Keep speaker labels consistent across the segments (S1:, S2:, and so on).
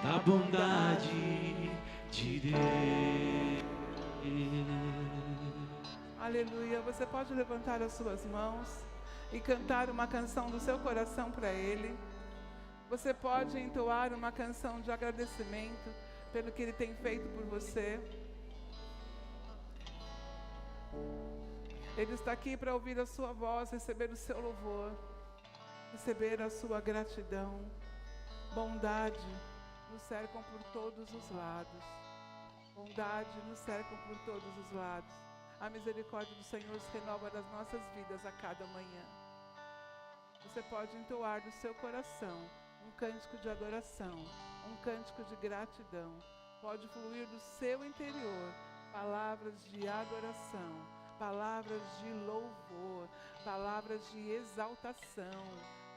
S1: da bondade de Deus.
S2: Aleluia. Você pode levantar as suas mãos e cantar uma canção do seu coração para Ele. Você pode entoar uma canção de agradecimento pelo que Ele tem feito por você. Ele está aqui para ouvir a sua voz, receber o seu louvor, receber a sua gratidão. Bondade nos cercam por todos os lados. Bondade nos cercam por todos os lados. A misericórdia do Senhor se renova das nossas vidas a cada manhã. Você pode entoar do seu coração um cântico de adoração, um cântico de gratidão. Pode fluir do seu interior palavras de adoração, palavras de louvor, palavras de exaltação.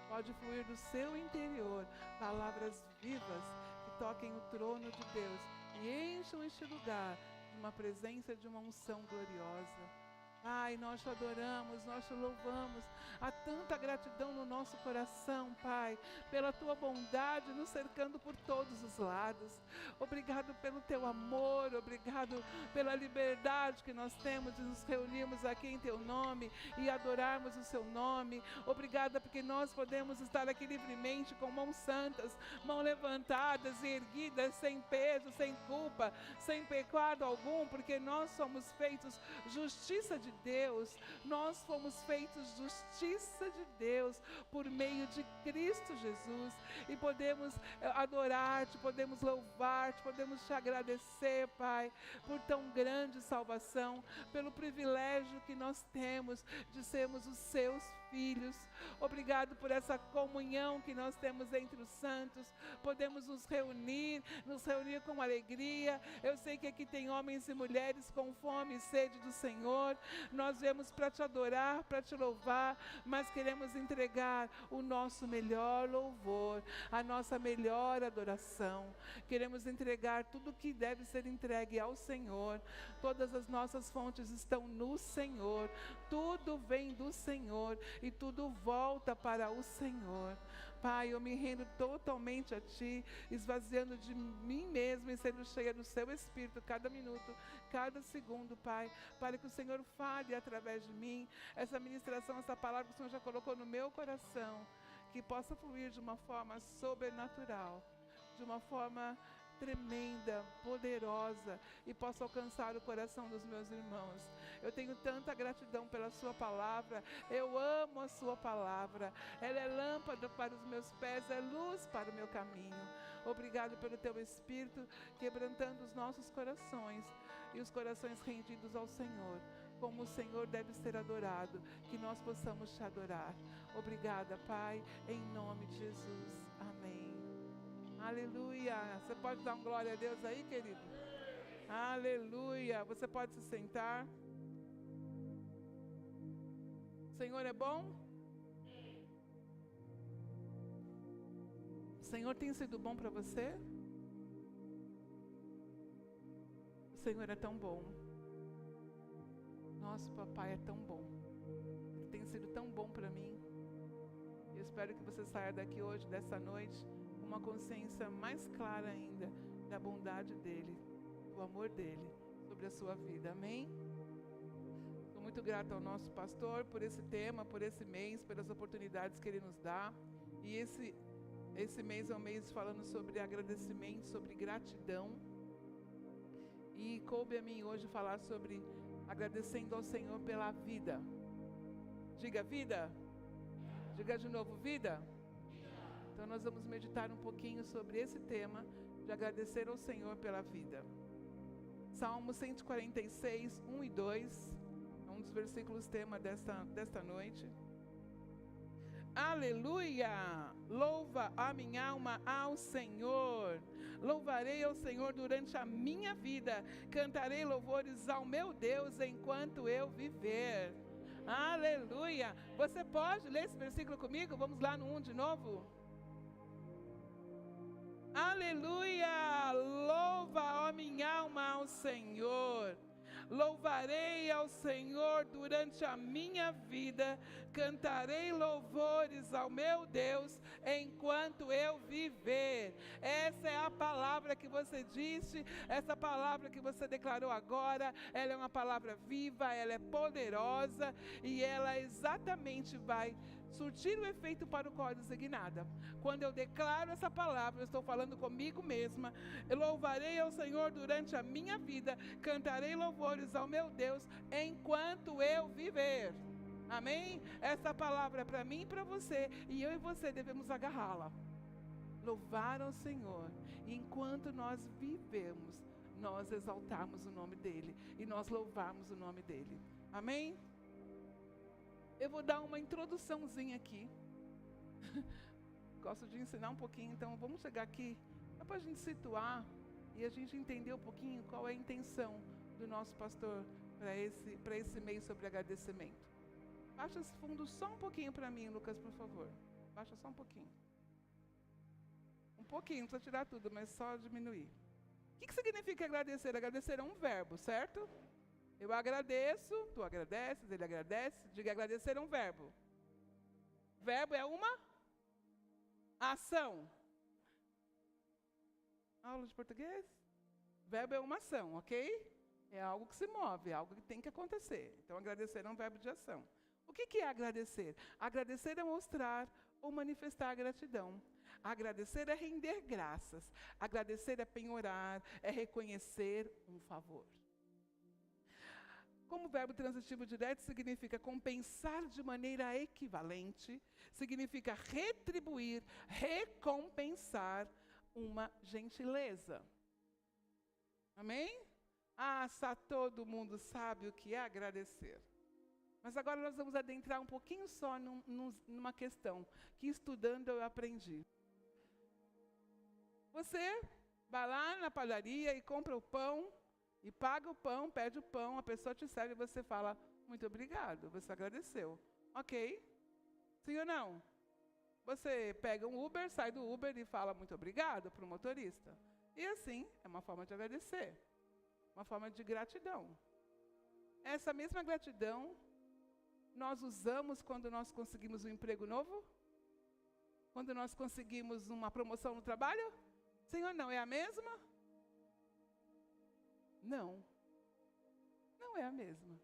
S2: Pode fluir do seu interior palavras vivas que toquem o trono de Deus e encham este lugar de uma presença, de uma unção gloriosa. Pai, nós te adoramos, nós te louvamos. Há tanta gratidão no nosso coração, Pai, pela tua bondade nos cercando por todos os lados. Obrigado pelo teu amor, obrigado pela liberdade que nós temos de nos reunirmos aqui em teu nome e adorarmos o seu nome. Obrigada porque nós podemos estar aqui livremente com mãos santas, mãos levantadas e erguidas, sem peso, sem culpa, sem pecado algum, porque nós somos feitos justiça de Deus, nós fomos feitos justiça de Deus por meio de Cristo Jesus, e podemos adorar-te, podemos louvar-te, podemos te agradecer, Pai, por tão grande salvação, pelo privilégio que nós temos de sermos os seus filhos. Obrigado por essa comunhão que nós temos entre os santos, podemos nos reunir com alegria. Eu sei que aqui tem homens e mulheres com fome e sede do Senhor. Nós viemos para te adorar, para te louvar, mas queremos entregar o nosso melhor louvor, a nossa melhor adoração. Queremos entregar tudo que deve ser entregue ao Senhor. Todas as nossas fontes estão no Senhor, tudo vem do Senhor e tudo volta para o Senhor. Pai, eu me rendo totalmente a Ti, esvaziando de mim mesmo e sendo cheia do Seu Espírito cada minuto, cada segundo, Pai, para que o Senhor fale através de mim, essa ministração, essa palavra que o Senhor já colocou no meu coração, que possa fluir de uma forma sobrenatural, de uma forma tremenda, poderosa, e possa alcançar o coração dos meus irmãos. Eu tenho tanta gratidão pela sua palavra, eu amo a sua palavra, ela é lâmpada para os meus pés, é luz para o meu caminho. Obrigado pelo teu Espírito, quebrantando os nossos corações, e os corações rendidos ao Senhor, como o Senhor deve ser adorado, que nós possamos te adorar. Obrigada, Pai, em nome de Jesus, amém. Aleluia. Você pode dar um glória a Deus aí, querido? Aleluia. Você pode se sentar. O Senhor é bom? O Senhor tem sido bom para você? O Senhor é tão bom. Nosso papai é tão bom. Ele tem sido tão bom para mim. Eu espero que você saia daqui hoje, dessa noite, com uma consciência mais clara ainda da bondade dEle, do amor dEle sobre a sua vida. Amém? Sou muito grato ao nosso pastor por esse tema, por esse mês, pelas oportunidades que ele nos dá. E esse mês é um mês falando sobre agradecimento, sobre gratidão. E coube a mim hoje falar sobre agradecendo ao Senhor pela vida. Diga vida. Diga de novo vida. Então nós vamos meditar um pouquinho sobre esse tema de agradecer ao Senhor pela vida. Salmo 146, 1 e 2, é um dos versículos tema desta noite. Aleluia! Louva a minha alma ao Senhor. Louvarei ao Senhor durante a minha vida. Cantarei louvores ao meu Deus enquanto eu viver. Aleluia! Você pode ler esse versículo comigo? Vamos lá no 1 de novo. Aleluia! Louva a minha alma ao Senhor. Louvarei ao Senhor durante a minha vida, cantarei louvores ao meu Deus enquanto eu viver. Essa é a palavra palavra que você disse, essa palavra que você declarou agora, ela é uma palavra viva, ela é poderosa e ela exatamente vai surtir o efeito para o qual é designada. Quando eu declaro essa palavra, eu estou falando comigo mesma. Eu louvarei ao Senhor durante a minha vida, cantarei louvores ao meu Deus enquanto eu viver. Amém? Essa palavra é para mim e para você, e eu e você devemos agarrá-la. Louvar ao Senhor, e enquanto nós vivemos, nós exaltarmos o nome dEle, e nós louvarmos o nome dEle. Amém? Eu vou dar uma introduçãozinha aqui. Gosto de ensinar um pouquinho, então vamos chegar aqui, só para a gente situar, e a gente entender um pouquinho qual é a intenção do nosso pastor para esse mês sobre agradecimento. Baixa esse fundo só um pouquinho para mim, Lucas, por favor. Baixa só um pouquinho. Um pouquinho, não precisa tirar tudo, mas só diminuir. O que significa agradecer? Agradecer é um verbo, certo? Eu agradeço, tu agradeces, ele agradece. Diga, agradecer é um verbo. Verbo é uma ação. Aula de português? Verbo é uma ação, ok? É algo que se move, é algo que tem que acontecer. Então, agradecer é um verbo de ação. O que é agradecer? Agradecer é mostrar ou manifestar gratidão. Agradecer é render graças. Agradecer é penhorar, é reconhecer um favor. Como verbo transitivo direto, significa compensar de maneira equivalente, significa retribuir, recompensar uma gentileza. Amém? Só todo mundo sabe o que é agradecer. Mas agora nós vamos adentrar um pouquinho só numa questão que estudando eu aprendi. Você vai lá na padaria e compra o pão, e paga o pão, pede o pão, a pessoa te serve e você fala, muito obrigado, você agradeceu. Ok? Sim ou não? Você pega um Uber, sai do Uber e fala muito obrigado para o motorista. E assim, é uma forma de agradecer. Uma forma de gratidão. Essa mesma gratidão nós usamos quando nós conseguimos um emprego novo? Quando nós conseguimos uma promoção no trabalho? Sim ou não? É a mesma? Não. Não é a mesma.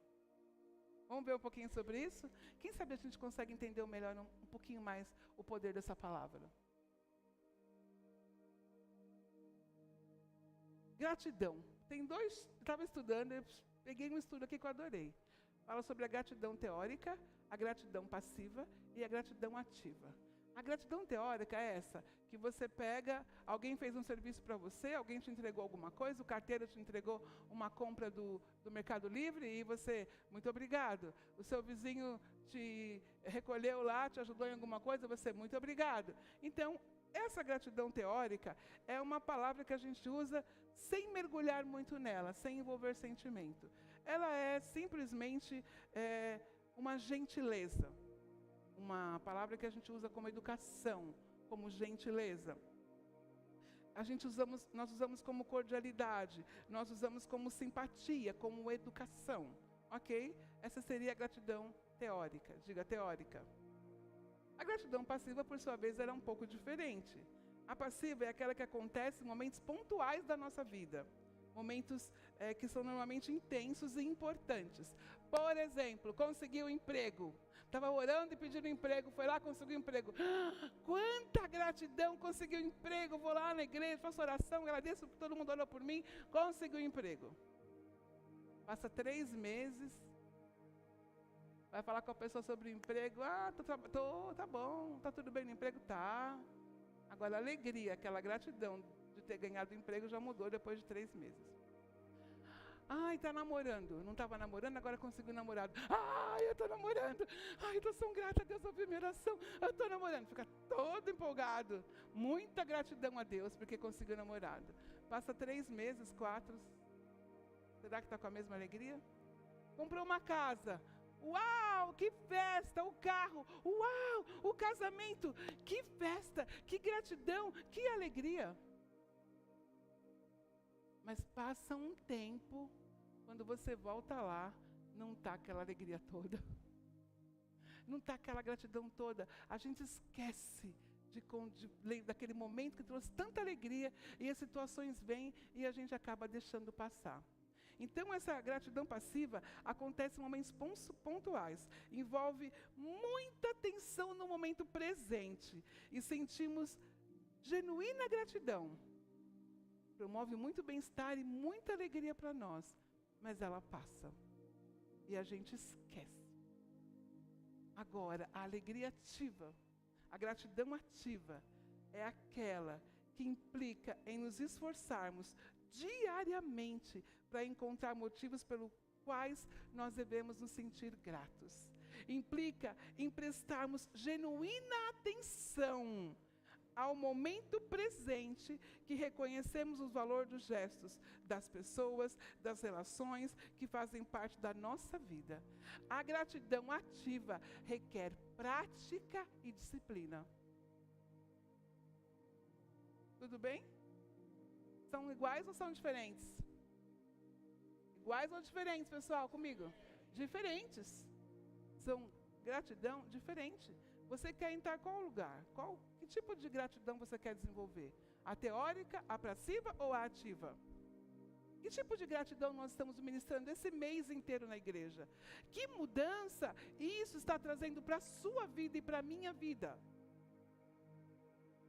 S2: Vamos ver um pouquinho sobre isso? Quem sabe a gente consegue entender melhor um pouquinho mais o poder dessa palavra. Gratidão. Tem dois, estava estudando, eu peguei um estudo aqui que eu adorei. Fala sobre a gratidão teórica, a gratidão passiva e a gratidão ativa. A gratidão teórica é essa, que você pega, alguém fez um serviço para você, alguém te entregou alguma coisa, o carteiro te entregou uma compra do Mercado Livre e você, muito obrigado. O seu vizinho te recolheu lá, te ajudou em alguma coisa, você, muito obrigado. Então, essa gratidão teórica é uma palavra que a gente usa sem mergulhar muito nela, sem envolver sentimento. Ela é simplesmente uma gentileza. Uma palavra que a gente usa como educação, como gentileza. Nós usamos como cordialidade, nós usamos como simpatia, como educação. Ok? Essa seria a gratidão teórica. Diga teórica. A gratidão passiva, por sua vez, era um pouco diferente. A passiva é aquela que acontece em momentos pontuais da nossa vida. Momentos que são normalmente intensos e importantes. Por exemplo, conseguiu um emprego. Estava orando e pedindo emprego, foi lá, conseguiu um emprego. Quanta gratidão, conseguiu um emprego, vou lá na igreja, faço oração, agradeço porque todo mundo orou por mim, conseguiu um emprego. Passa 3 meses, vai falar com a pessoa sobre o emprego, tá bom, tá tudo bem no emprego? Tá. Agora a alegria, aquela gratidão de ter ganhado o emprego já mudou depois de 3 meses. Está namorando. Não estava namorando, agora conseguiu namorado. Eu estou namorando. Eu estou tão grata a Deus, ouviu minha oração. Eu estou namorando. Fica todo empolgado. Muita gratidão a Deus, porque conseguiu namorado. Passa 3 meses, 4. Será que está com a mesma alegria? Comprou uma casa. Uau, que festa, o carro. Uau, o casamento. Que festa, que gratidão, que alegria. Mas passa um tempo, quando você volta lá, não está aquela alegria toda. Não está aquela gratidão toda. A gente esquece daquele momento que trouxe tanta alegria, e as situações vêm e a gente acaba deixando passar. Então, essa gratidão passiva acontece em momentos pontuais, envolve muita atenção no momento presente e sentimos genuína gratidão. Promove muito bem-estar e muita alegria para nós, mas ela passa e a gente esquece. Agora, a alegria ativa, a gratidão ativa, é aquela que implica em nos esforçarmos diariamente para encontrar motivos pelos quais nós devemos nos sentir gratos. Implica em prestarmos genuína atenção ao momento presente, que reconhecemos o valor dos gestos, das pessoas, das relações que fazem parte da nossa vida. A gratidão ativa requer prática e disciplina. Tudo bem? São iguais ou são diferentes? Iguais ou diferentes, pessoal, comigo? Diferentes. São gratidão diferente. Você quer entrar em qual lugar? Que tipo de gratidão você quer desenvolver? A teórica, a passiva ou a ativa? Que tipo de gratidão nós estamos ministrando esse mês inteiro na igreja? Que mudança isso está trazendo para a sua vida e para a minha vida?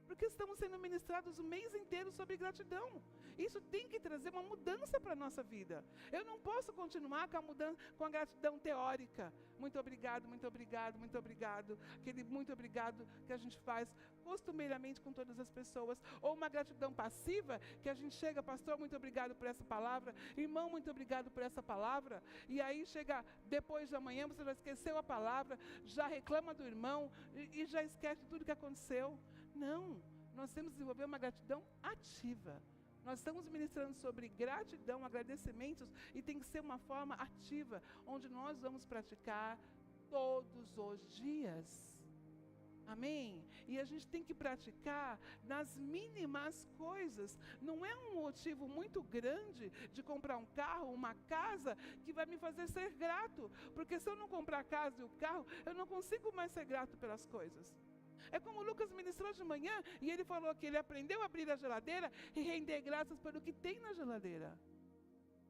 S2: Porque estamos sendo ministrados o mês inteiro sobre gratidão. Isso tem que trazer uma mudança para a nossa vida. Eu não posso continuar com a gratidão teórica. Muito obrigado, muito obrigado, muito obrigado. Aquele muito obrigado que a gente faz costumeiramente com todas as pessoas. Ou uma gratidão passiva, que a gente chega, pastor, muito obrigado por essa palavra. Irmão, muito obrigado por essa palavra. E aí chega depois de amanhã, você já esqueceu a palavra, já reclama do irmão e já esquece tudo que aconteceu. Não, nós temos que desenvolver uma gratidão ativa. Nós estamos ministrando sobre gratidão, agradecimentos, e tem que ser uma forma ativa, onde nós vamos praticar todos os dias. Amém? E a gente tem que praticar nas mínimas coisas. Não é um motivo muito grande de comprar um carro, uma casa, que vai me fazer ser grato. Porque se eu não comprar a casa e o carro, eu não consigo mais ser grato pelas coisas. É como o Lucas ministrou de manhã, e ele falou que ele aprendeu a abrir a geladeira e render graças pelo que tem na geladeira.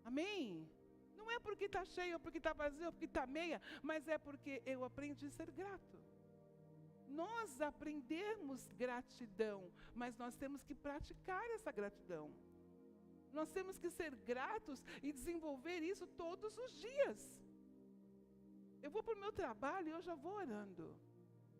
S2: Amém? Não é porque está cheio, ou porque está vazio, ou porque está meia, mas é porque eu aprendi a ser grato. Nós aprendemos gratidão, mas nós temos que praticar essa gratidão. Nós temos que ser gratos e desenvolver isso todos os dias. Eu vou para o meu trabalho e eu já vou orando.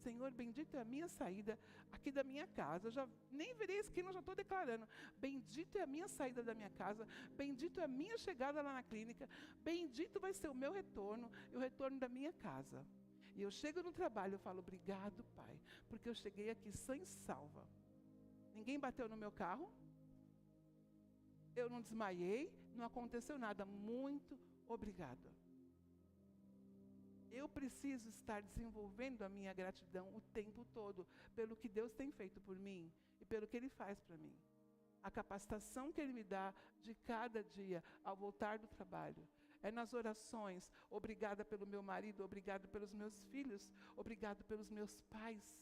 S2: Senhor, bendito é a minha saída aqui da minha casa. Eu já nem virei a esquina, eu já estou declarando. Bendito é a minha saída da minha casa. Bendito é a minha chegada lá na clínica. Bendito vai ser o meu retorno e o retorno da minha casa. E eu chego no trabalho, eu falo, obrigado, Pai, porque eu cheguei aqui sã e salva. Ninguém bateu no meu carro. Eu não desmaiei, não aconteceu nada. Muito obrigado. Eu preciso estar desenvolvendo a minha gratidão o tempo todo, pelo que Deus tem feito por mim e pelo que Ele faz para mim. A capacitação que Ele me dá de cada dia ao voltar do trabalho. É nas orações, obrigada pelo meu marido, obrigada pelos meus filhos, obrigado pelos meus pais.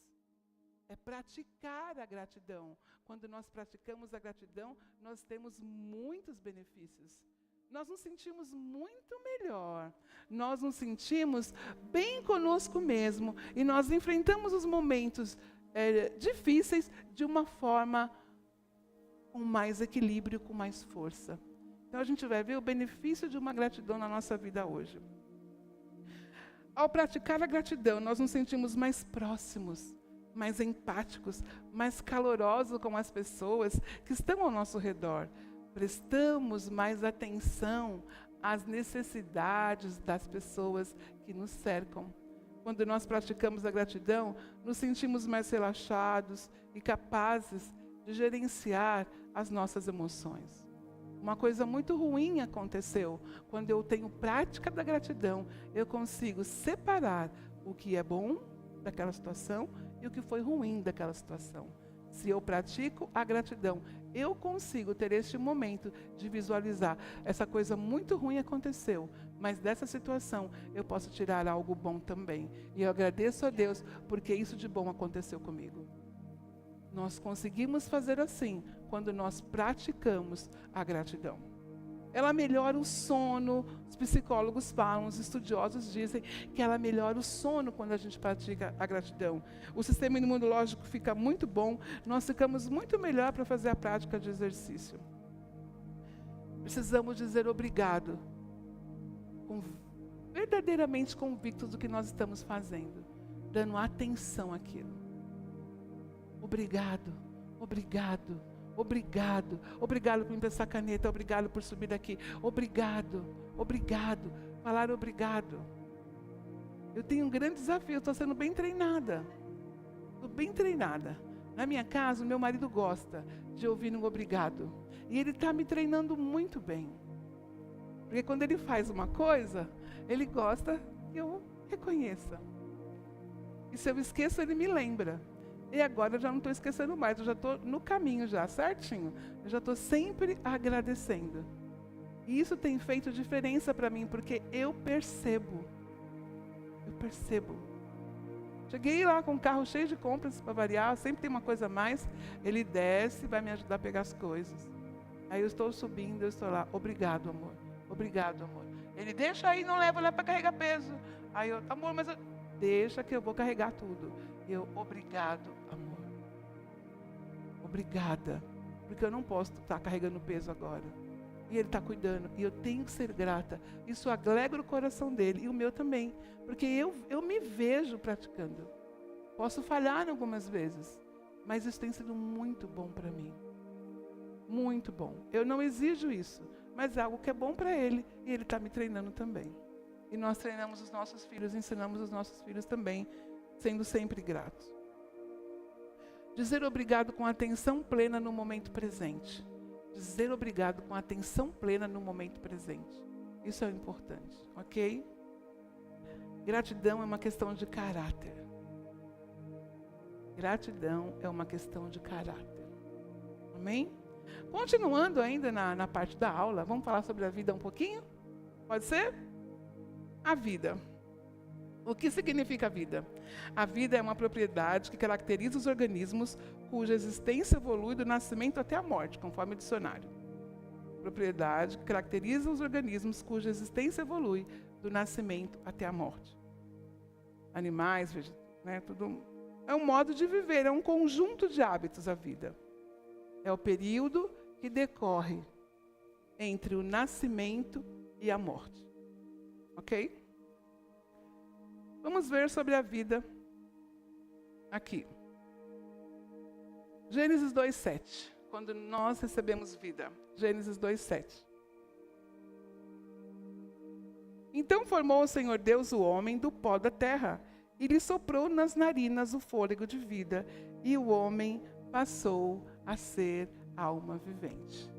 S2: É praticar a gratidão. Quando nós praticamos a gratidão, nós temos muitos benefícios. Nós nos sentimos muito melhor, nós nos sentimos bem conosco mesmo, e nós enfrentamos os momentos difíceis de uma forma com mais equilíbrio, com mais força. Então a gente vai ver o benefício de uma gratidão na nossa vida hoje. Ao praticar a gratidão, nós nos sentimos mais próximos, mais empáticos, mais calorosos com as pessoas que estão ao nosso redor. Prestamos mais atenção às necessidades das pessoas que nos cercam. Quando nós praticamos a gratidão, nos sentimos mais relaxados e capazes de gerenciar as nossas emoções. Uma coisa muito ruim aconteceu. Quando eu tenho prática da gratidão, eu consigo separar o que é bom daquela situação e o que foi ruim daquela situação. Se eu pratico a gratidão, eu consigo ter este momento de visualizar. Essa coisa muito ruim aconteceu, mas dessa situação eu posso tirar algo bom também. E eu agradeço a Deus porque isso de bom aconteceu comigo. Nós conseguimos fazer assim quando nós praticamos a gratidão. Ela melhora o sono, os psicólogos falam, os estudiosos dizem que ela melhora o sono quando a gente pratica a gratidão. O sistema imunológico fica muito bom, nós ficamos muito melhor para fazer a prática de exercício. Precisamos dizer obrigado, verdadeiramente convictos do que nós estamos fazendo, dando atenção àquilo. Obrigado, obrigado, obrigado, obrigado por me emprestar caneta, obrigado por subir daqui, obrigado, obrigado, falar obrigado. Eu tenho um grande desafio, estou sendo bem treinada, estou bem treinada. Na minha casa, o meu marido gosta de ouvir um obrigado, e ele está me treinando muito bem. Porque quando ele faz uma coisa, ele gosta que eu reconheça. E se eu esqueço, ele me lembra. E agora eu já não estou esquecendo mais, eu já estou no caminho já, certinho. Eu já estou sempre agradecendo. E isso tem feito diferença para mim, porque eu percebo. Cheguei lá com um carro cheio de compras para variar, sempre tem uma coisa a mais. Ele desce e vai me ajudar a pegar as coisas. Aí eu estou subindo, eu estou lá, obrigado, amor. Obrigado, amor. Ele deixa aí, não leva lá para carregar peso. Aí eu, amor, mas deixa que eu vou carregar tudo. Eu, obrigado, amor. Obrigada. Porque eu não posso estar carregando peso agora. E ele está cuidando. E eu tenho que ser grata. Isso alegra o coração dele. E o meu também. Porque eu me vejo praticando. Posso falhar algumas vezes. Mas isso tem sido muito bom para mim. Muito bom. Eu não exijo isso. Mas é algo que é bom para ele. E ele está me treinando também. E nós treinamos os nossos filhos. Ensinamos os nossos filhos também. Sendo sempre gratos. Dizer obrigado com atenção plena no momento presente. Dizer obrigado com atenção plena no momento presente. Isso é importante, ok? Gratidão é uma questão de caráter. Gratidão é uma questão de caráter. Amém? Continuando ainda na parte da aula, vamos falar sobre a vida um pouquinho? Pode ser? A vida. O que significa a vida? A vida é uma propriedade que caracteriza os organismos cuja existência evolui do nascimento até a morte, conforme o dicionário. Propriedade que caracteriza os organismos cuja existência evolui do nascimento até a morte. Animais, né, tudo. É um modo de viver, é um conjunto de hábitos a vida. É o período que decorre entre o nascimento e a morte. Ok? Vamos ver sobre a vida aqui. Gênesis 2:7. Quando nós recebemos vida. Gênesis 2:7. Então formou o Senhor Deus o homem do pó da terra e lhe soprou nas narinas o fôlego de vida, e o homem passou a ser alma vivente.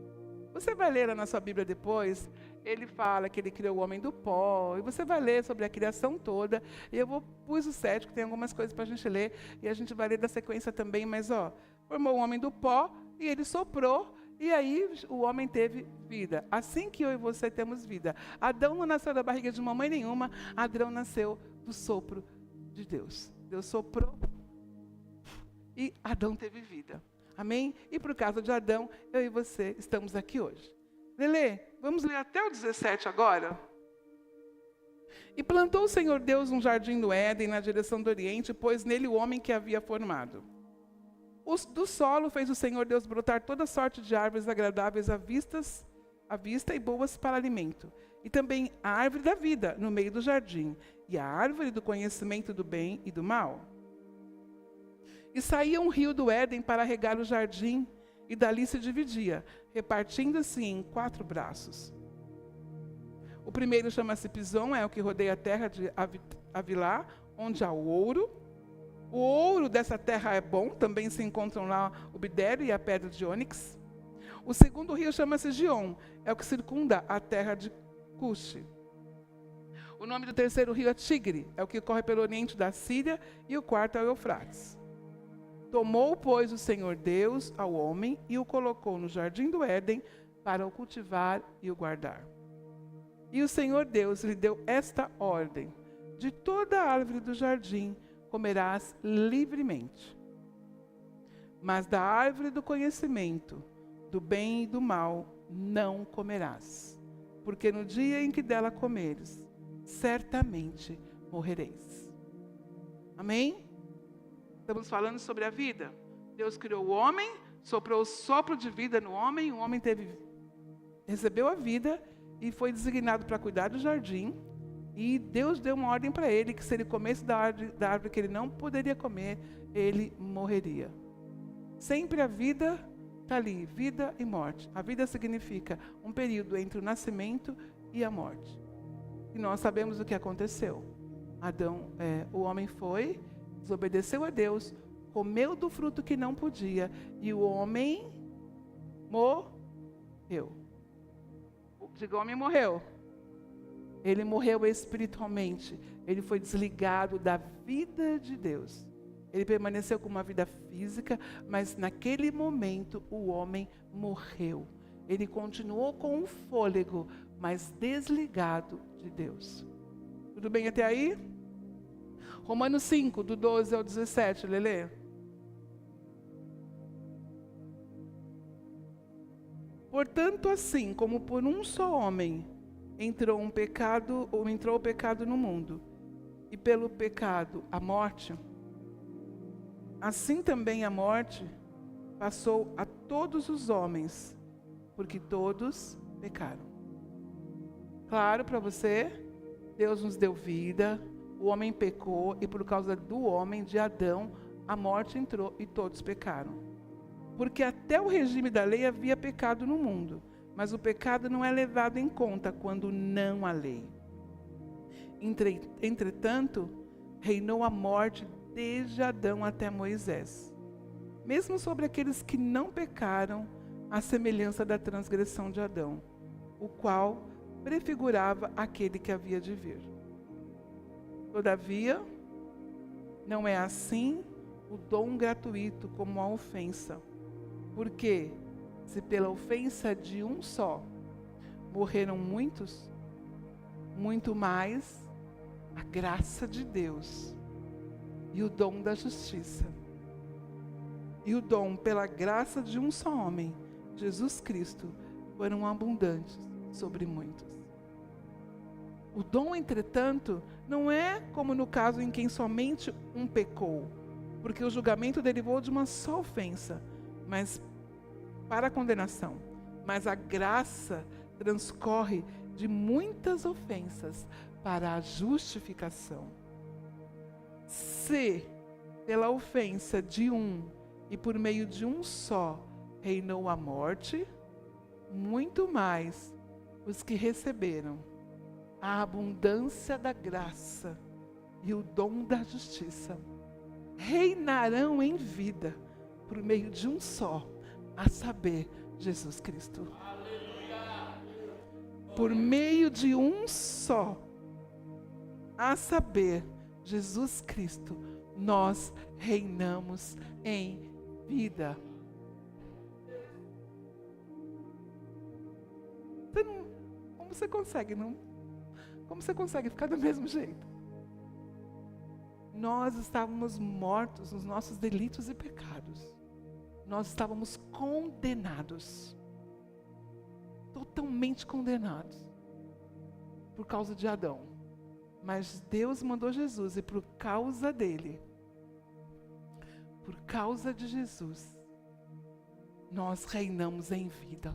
S2: Você vai ler na sua Bíblia depois, ele fala que ele criou o homem do pó, e você vai ler sobre a criação toda, e eu pus o 7, que tem algumas coisas para a gente ler, e a gente vai ler da sequência também, mas formou o homem do pó, e ele soprou, e aí o homem teve vida. Assim que eu e você temos vida. Adão não nasceu da barriga de mamãe nenhuma, Adão nasceu do sopro de Deus. Deus soprou, e Adão teve vida. Amém? E por causa de Adão, eu e você estamos aqui hoje. Lelê, vamos ler até o 17 agora? E plantou o Senhor Deus um jardim no Éden, na direção do Oriente, pôs nele o homem que havia formado. Do solo fez o Senhor Deus brotar toda sorte de árvores agradáveis à vista e boas para alimento. E também a árvore da vida no meio do jardim, e a árvore do conhecimento do bem e do mal. E saía um rio do Éden para regar o jardim, e dali se dividia, repartindo-se em 4 braços. O primeiro chama-se Pison, é o que rodeia a terra de Havilá, onde há o ouro. O ouro dessa terra é bom, também se encontram lá o bidério e a pedra de ônix. O segundo rio chama-se Gion, é o que circunda a terra de Cuxi. O nome do terceiro rio é Tigre, é o que corre pelo oriente da Síria, e o quarto é o Eufrates. Tomou, pois, o Senhor Deus ao homem e o colocou no jardim do Éden para o cultivar e o guardar. E o Senhor Deus lhe deu esta ordem: de toda a árvore do jardim comerás livremente, mas da árvore do conhecimento, do bem e do mal, não comerás. Porque no dia em que dela comeres, certamente morrereis. Amém? Estamos falando sobre a vida. Deus criou o homem, soprou o sopro de vida no homem, o homem recebeu a vida e foi designado para cuidar do jardim. E Deus deu uma ordem para ele, que se ele comesse da árvore que ele não poderia comer, ele morreria. Sempre a vida está ali, vida e morte. A vida significa um período entre o nascimento e a morte. E nós sabemos o que aconteceu. O homem foi, desobedeceu a Deus, comeu do fruto que não podia, e o homem morreu. Diga, o homem morreu. Ele morreu espiritualmente. Ele foi desligado da vida de Deus. Ele permaneceu com uma vida física, mas naquele momento o homem morreu. Ele continuou com um fôlego, mas desligado de Deus. Tudo bem até aí? Romanos 5, do 12 ao 17, Lelê. Portanto, assim como por um só homem entrou o pecado no mundo, e pelo pecado a morte, assim também a morte passou a todos os homens, porque todos pecaram. Claro para você, Deus nos deu vida, o homem pecou, e por causa do homem, de Adão, a morte entrou e todos pecaram. Porque até o regime da lei havia pecado no mundo, mas o pecado não é levado em conta quando não há lei. Entretanto, reinou a morte desde Adão até Moisés, mesmo sobre aqueles que não pecaram, à semelhança da transgressão de Adão, o qual prefigurava aquele que havia de vir. Todavia, não é assim o dom gratuito como a ofensa, porque se pela ofensa de um só morreram muitos, muito mais a graça de Deus e o dom da justiça. E o dom pela graça de um só homem, Jesus Cristo, foram abundantes sobre muitos. O dom, entretanto, não é como no caso em quem somente um pecou, porque o julgamento derivou de uma só ofensa, mas para a condenação. Mas a graça transcorre de muitas ofensas para a justificação. Se pela ofensa de um e por meio de um só reinou a morte, muito mais os que receberam a abundância da graça e o dom da justiça reinarão em vida por meio de um só, a saber, Jesus Cristo. Por meio de um só, a saber, Jesus Cristo, nós reinamos em vida. Como você consegue, não? Como você consegue ficar do mesmo jeito? Nós estávamos mortos nos nossos delitos e pecados. Nós estávamos condenados. Totalmente condenados. Por causa de Adão. Mas Deus mandou Jesus e por causa dele, por causa de Jesus, nós reinamos em vida.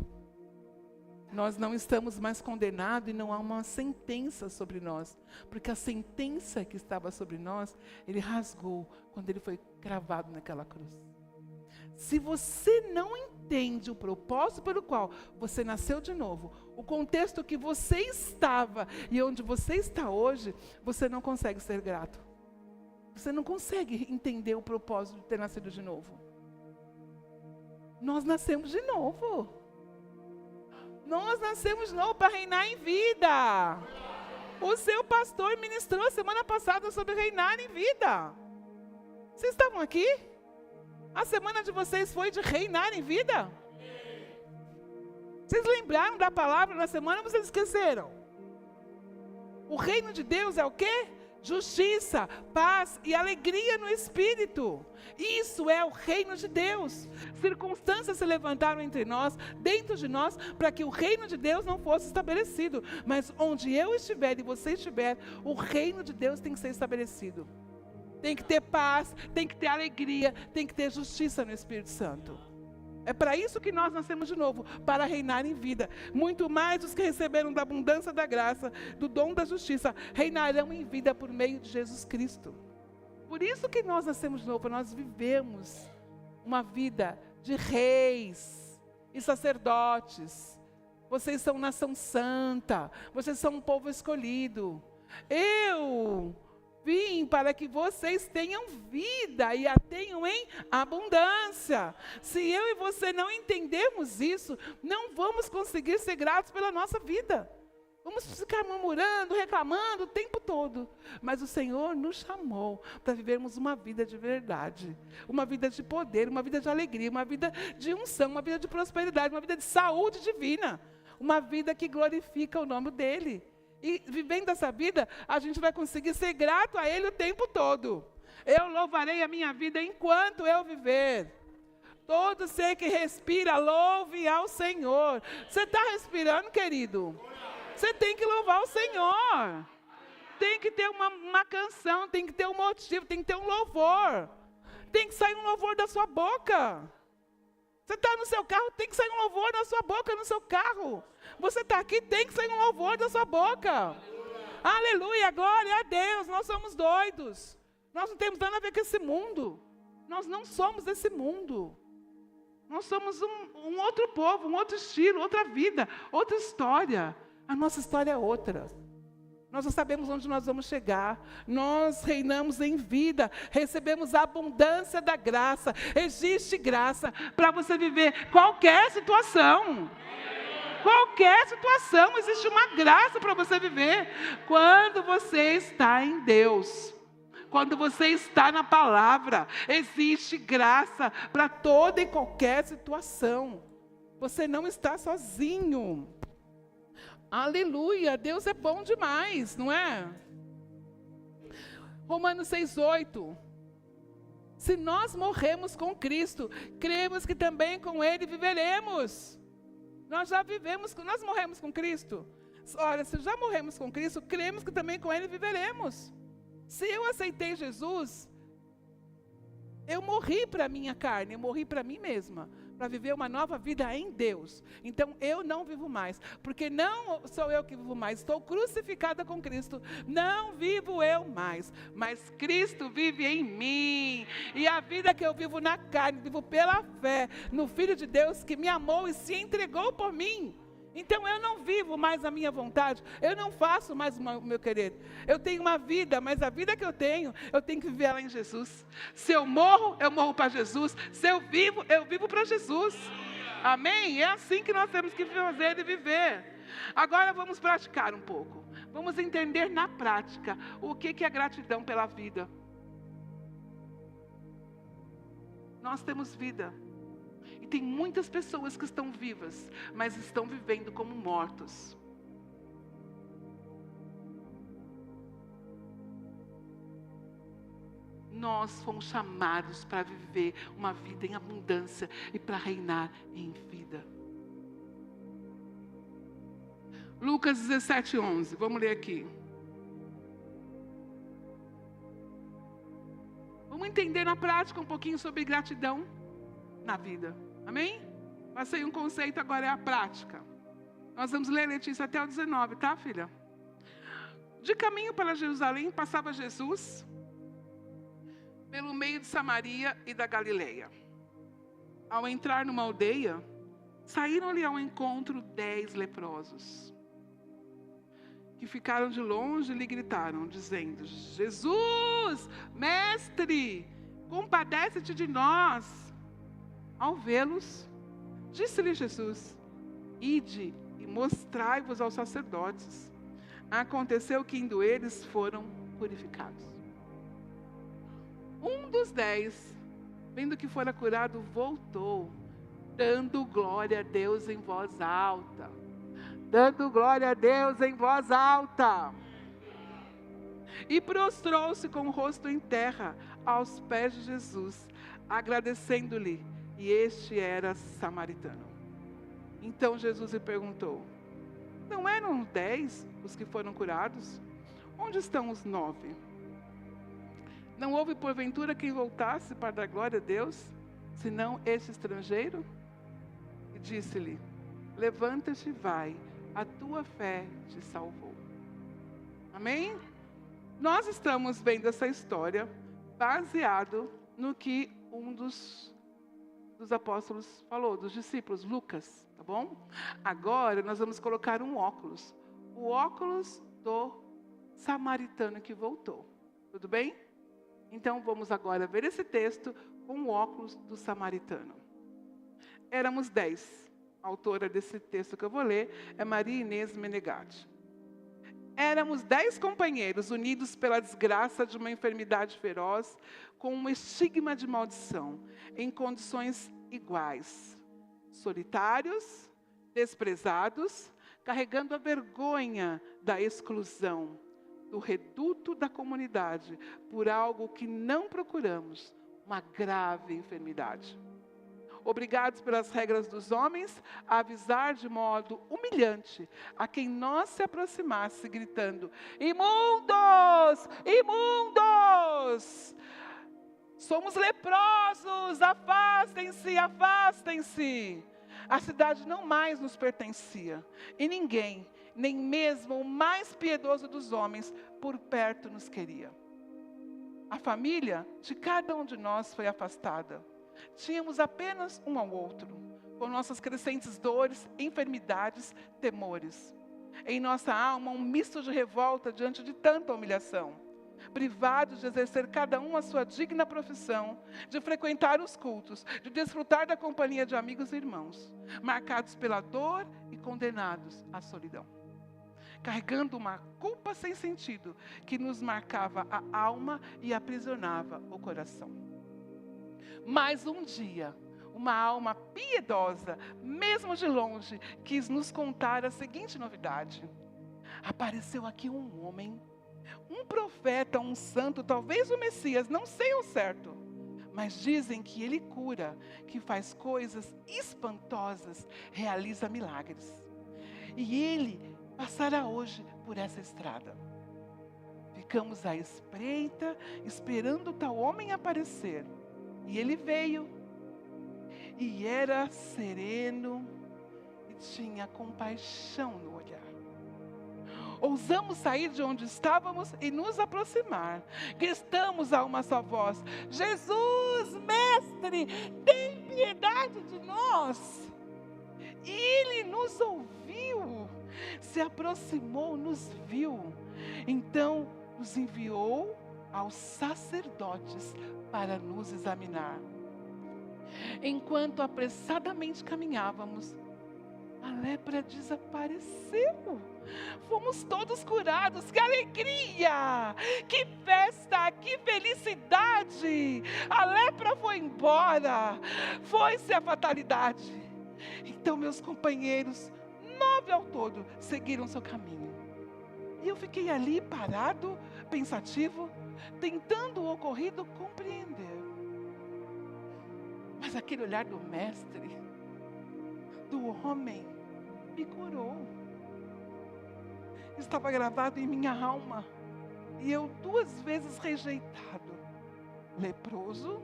S2: Nós não estamos mais condenados e não há uma sentença sobre nós. Porque a sentença que estava sobre nós, ele rasgou quando ele foi cravado naquela cruz. Se você não entende o propósito pelo qual você nasceu de novo, o contexto que você estava e onde você está hoje, você não consegue ser grato. Você não consegue entender o propósito de ter nascido de novo. Nós nascemos de novo. Nós nascemos de novo para reinar em vida. O seu pastor ministrou semana passada sobre reinar em vida. Vocês estavam aqui? A semana de vocês foi de reinar em vida? Vocês lembraram da palavra na semana ou vocês esqueceram? O reino de Deus é o quê? justiça, paz e alegria no Espírito. Isso é o reino de Deus. Circunstâncias se levantaram entre nós, dentro de nós, para que o reino de Deus não fosse estabelecido. Mas onde eu estiver e você estiver, o reino de Deus tem que ser estabelecido. Tem que ter paz, tem que ter alegria, tem que ter justiça no Espírito Santo. É para isso que nós nascemos de novo, para reinar em vida. Muito mais os que receberam da abundância da graça, do dom da justiça, reinarão em vida por meio de Jesus Cristo. Por isso que nós nascemos de novo, nós vivemos uma vida de reis e sacerdotes. Vocês são nação santa, vocês são um povo escolhido. Eu vim para que vocês tenham vida e a tenham em abundância. Se eu e você não entendermos isso, não vamos conseguir ser gratos pela nossa vida. Vamos ficar murmurando, reclamando o tempo todo. Mas o Senhor nos chamou para vivermos uma vida de verdade. Uma vida de poder, uma vida de alegria, uma vida de unção, uma vida de prosperidade, uma vida de saúde divina. Uma vida que glorifica o nome dEle. E vivendo essa vida, a gente vai conseguir ser grato a Ele o tempo todo. Eu louvarei a minha vida enquanto eu viver. Todo ser que respira, louve ao Senhor. Você está respirando, querido? Você tem que louvar o Senhor. Tem que ter uma canção, tem que ter um motivo, tem que ter um louvor. Tem que sair um louvor da sua boca. Você está no seu carro, tem que sair um louvor da sua boca no seu carro. Você está aqui, tem que sair um louvor da sua boca. Aleluia, glória a Deus. Nós somos doidos. Nós não temos nada a ver com esse mundo. Nós não somos desse mundo. Nós somos um outro povo, um outro estilo, outra vida, outra história. A nossa história é outra. Nós não sabemos onde nós vamos chegar. Nós reinamos em vida. Recebemos a abundância da graça. Existe graça para você viver qualquer situação. Qualquer situação, existe uma graça para você viver. Quando você está em Deus, quando você está na palavra, existe graça para toda e qualquer situação. Você não está sozinho. Aleluia, Deus é bom demais, não é? Romanos 6,8. Se nós morremos com Cristo, cremos que também com Ele viveremos. Nós já vivemos, nós morremos com Cristo. Olha, se já morremos com Cristo, cremos que também com Ele viveremos. Se eu aceitei Jesus, eu morri para a minha carne, eu morri para mim mesma, para viver uma nova vida em Deus. Então eu não vivo mais, porque não sou eu que vivo mais, estou crucificada com Cristo. Não vivo eu mais, mas Cristo vive em mim. E a vida que eu vivo na carne, vivo pela fé no Filho de Deus que me amou e se entregou por mim. Então eu não vivo mais a minha vontade, eu não faço mais o meu querer. Eu tenho uma vida, mas a vida que eu tenho que viver ela em Jesus. Se eu morro para Jesus. Se eu vivo para Jesus. Amém? É assim que nós temos que fazer e viver. Agora vamos praticar um pouco. Vamos entender na prática o que é gratidão pela vida. Nós temos vida. E tem muitas pessoas que estão vivas, mas estão vivendo como mortos. Nós fomos chamados para viver uma vida em abundância e para reinar em vida. Lucas 17:11, vamos ler aqui. Vamos entender na prática um pouquinho sobre gratidão na vida. Amém? Passei um conceito, agora é a prática. Nós vamos ler, Letícia, até o 19, tá, filha? De caminho para Jerusalém, passava Jesus pelo meio de Samaria e da Galileia. Ao entrar numa aldeia, saíram-lhe ao encontro 10 leprosos, que ficaram de longe e lhe gritaram, dizendo: Jesus, mestre, compadece-te de nós. Ao vê-los, disse-lhe Jesus: ide e mostrai-vos aos sacerdotes. Aconteceu que indo eles foram purificados. Um dos 10, vendo que fora curado, voltou, dando glória a Deus em voz alta. Dando glória a Deus em voz alta. e prostrou-se com o rosto em terra aos pés de Jesus, agradecendo-lhe, e este era samaritano. Então Jesus lhe perguntou: não eram 10 os que foram curados? Onde estão os 9? Não houve porventura quem voltasse para dar glória a Deus, senão este estrangeiro? E disse-lhe: levanta-te e vai, a tua fé te salvou. Amém? Nós estamos vendo essa história baseado no que um dos apóstolos falou, dos discípulos, Lucas, tá bom? Agora nós vamos colocar um óculos, o óculos do samaritano que voltou, tudo bem? Então vamos agora ver esse texto com o óculos do samaritano. Éramos 10, a autora desse texto que eu vou ler é Maria Inês Menegatti. Éramos 10 companheiros unidos pela desgraça de uma enfermidade feroz, com um estigma de maldição, em condições iguais. Solitários, desprezados, carregando a vergonha da exclusão, do reduto da comunidade, por algo que não procuramos, uma grave enfermidade. Obrigados pelas regras dos homens a avisar de modo humilhante a quem nós se aproximasse, gritando: imundos! Imundos! Somos leprosos! Afastem-se! Afastem-se! A cidade não mais nos pertencia, e ninguém, nem mesmo o mais piedoso dos homens, por perto nos queria. A família de cada um de nós foi afastada. Tínhamos apenas um ao outro, com nossas crescentes dores, enfermidades, temores. Em nossa alma, um misto de revolta diante de tanta humilhação. Privados de exercer cada um a sua digna profissão, de frequentar os cultos, de desfrutar da companhia de amigos e irmãos, marcados pela dor e condenados à solidão. Carregando uma culpa sem sentido que nos marcava a alma e aprisionava o coração. Mas um dia, uma alma piedosa, mesmo de longe, quis nos contar a seguinte novidade: apareceu aqui um homem, um profeta, um santo, talvez o Messias, não sei ao certo, mas dizem que ele cura, que faz coisas espantosas, realiza milagres. E ele passará hoje por essa estrada. Ficamos à espreita, esperando tal homem aparecer. E ele veio, e era sereno, e tinha compaixão no olhar. Ousamos sair de onde estávamos e nos aproximar. Gritamos a uma só voz: Jesus, mestre, tem piedade de nós. E ele nos ouviu, se aproximou, nos viu. Então nos enviou aos sacerdotes para nos examinar. Enquanto apressadamente caminhávamos, a lepra desapareceu. Fomos todos curados. Que alegria! Que festa! Que felicidade! A lepra foi embora. Foi-se a fatalidade. Então meus companheiros, 9 ao todo, seguiram seu caminho. E eu fiquei ali parado, pensativo, tentando o ocorrido compreender. Mas aquele olhar do mestre, do homem, me curou. Estava gravado em minha alma, e eu 2 vezes rejeitado, leproso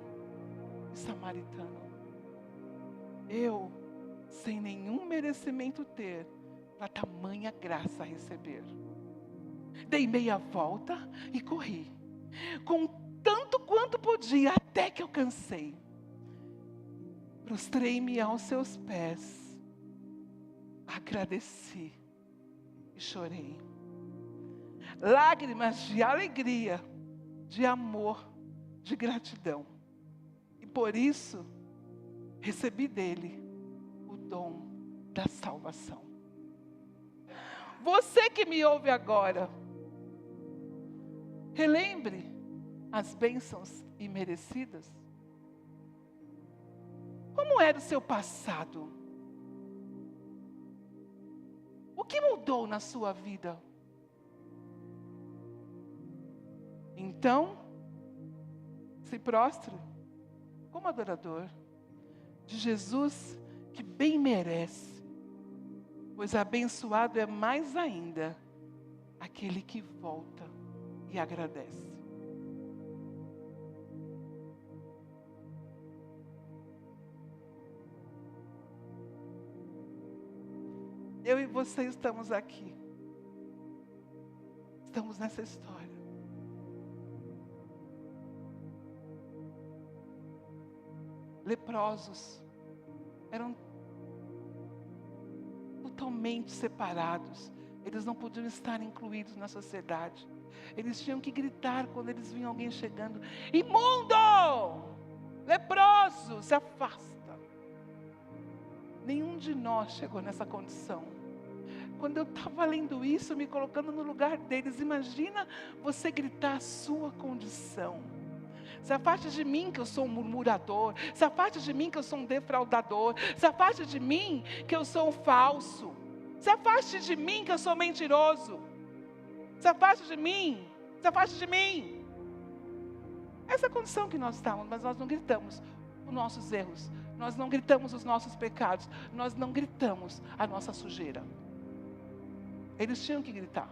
S2: e samaritano. Eu, sem nenhum merecimento ter, para tamanha graça receber. Dei meia volta e corri, com tanto quanto podia, até que eu cansei. Prostrei-me aos seus pés, agradeci e chorei. Lágrimas de alegria, de amor, de gratidão. E por isso, recebi dele o dom da salvação. Você que me ouve agora, relembre as bênçãos imerecidas. Como era o seu passado? O que mudou na sua vida? Então, se prostre como adorador de Jesus, que bem merece, pois abençoado é mais ainda aquele que volta e agradece. Eu e você estamos aqui. Estamos nessa história. Leprosos eram totalmente separados. Eles não podiam estar incluídos na sociedade. Eles tinham que gritar quando eles viam alguém chegando: imundo! Leproso! Se afasta. Nenhum de nós chegou nessa condição. Quando eu estava lendo isso, me colocando no lugar deles, imagina você gritar a sua condição. Se afaste de mim que eu sou um murmurador. Se afaste de mim que eu sou um defraudador. Se afaste de mim que eu sou um falso. Se afaste de mim que eu sou mentiroso. Se afaste de mim. Se afaste de mim. Essa é a condição que nós estávamos, mas nós não gritamos os nossos erros. Nós não gritamos os nossos pecados. Nós não gritamos a nossa sujeira. Eles tinham que gritar.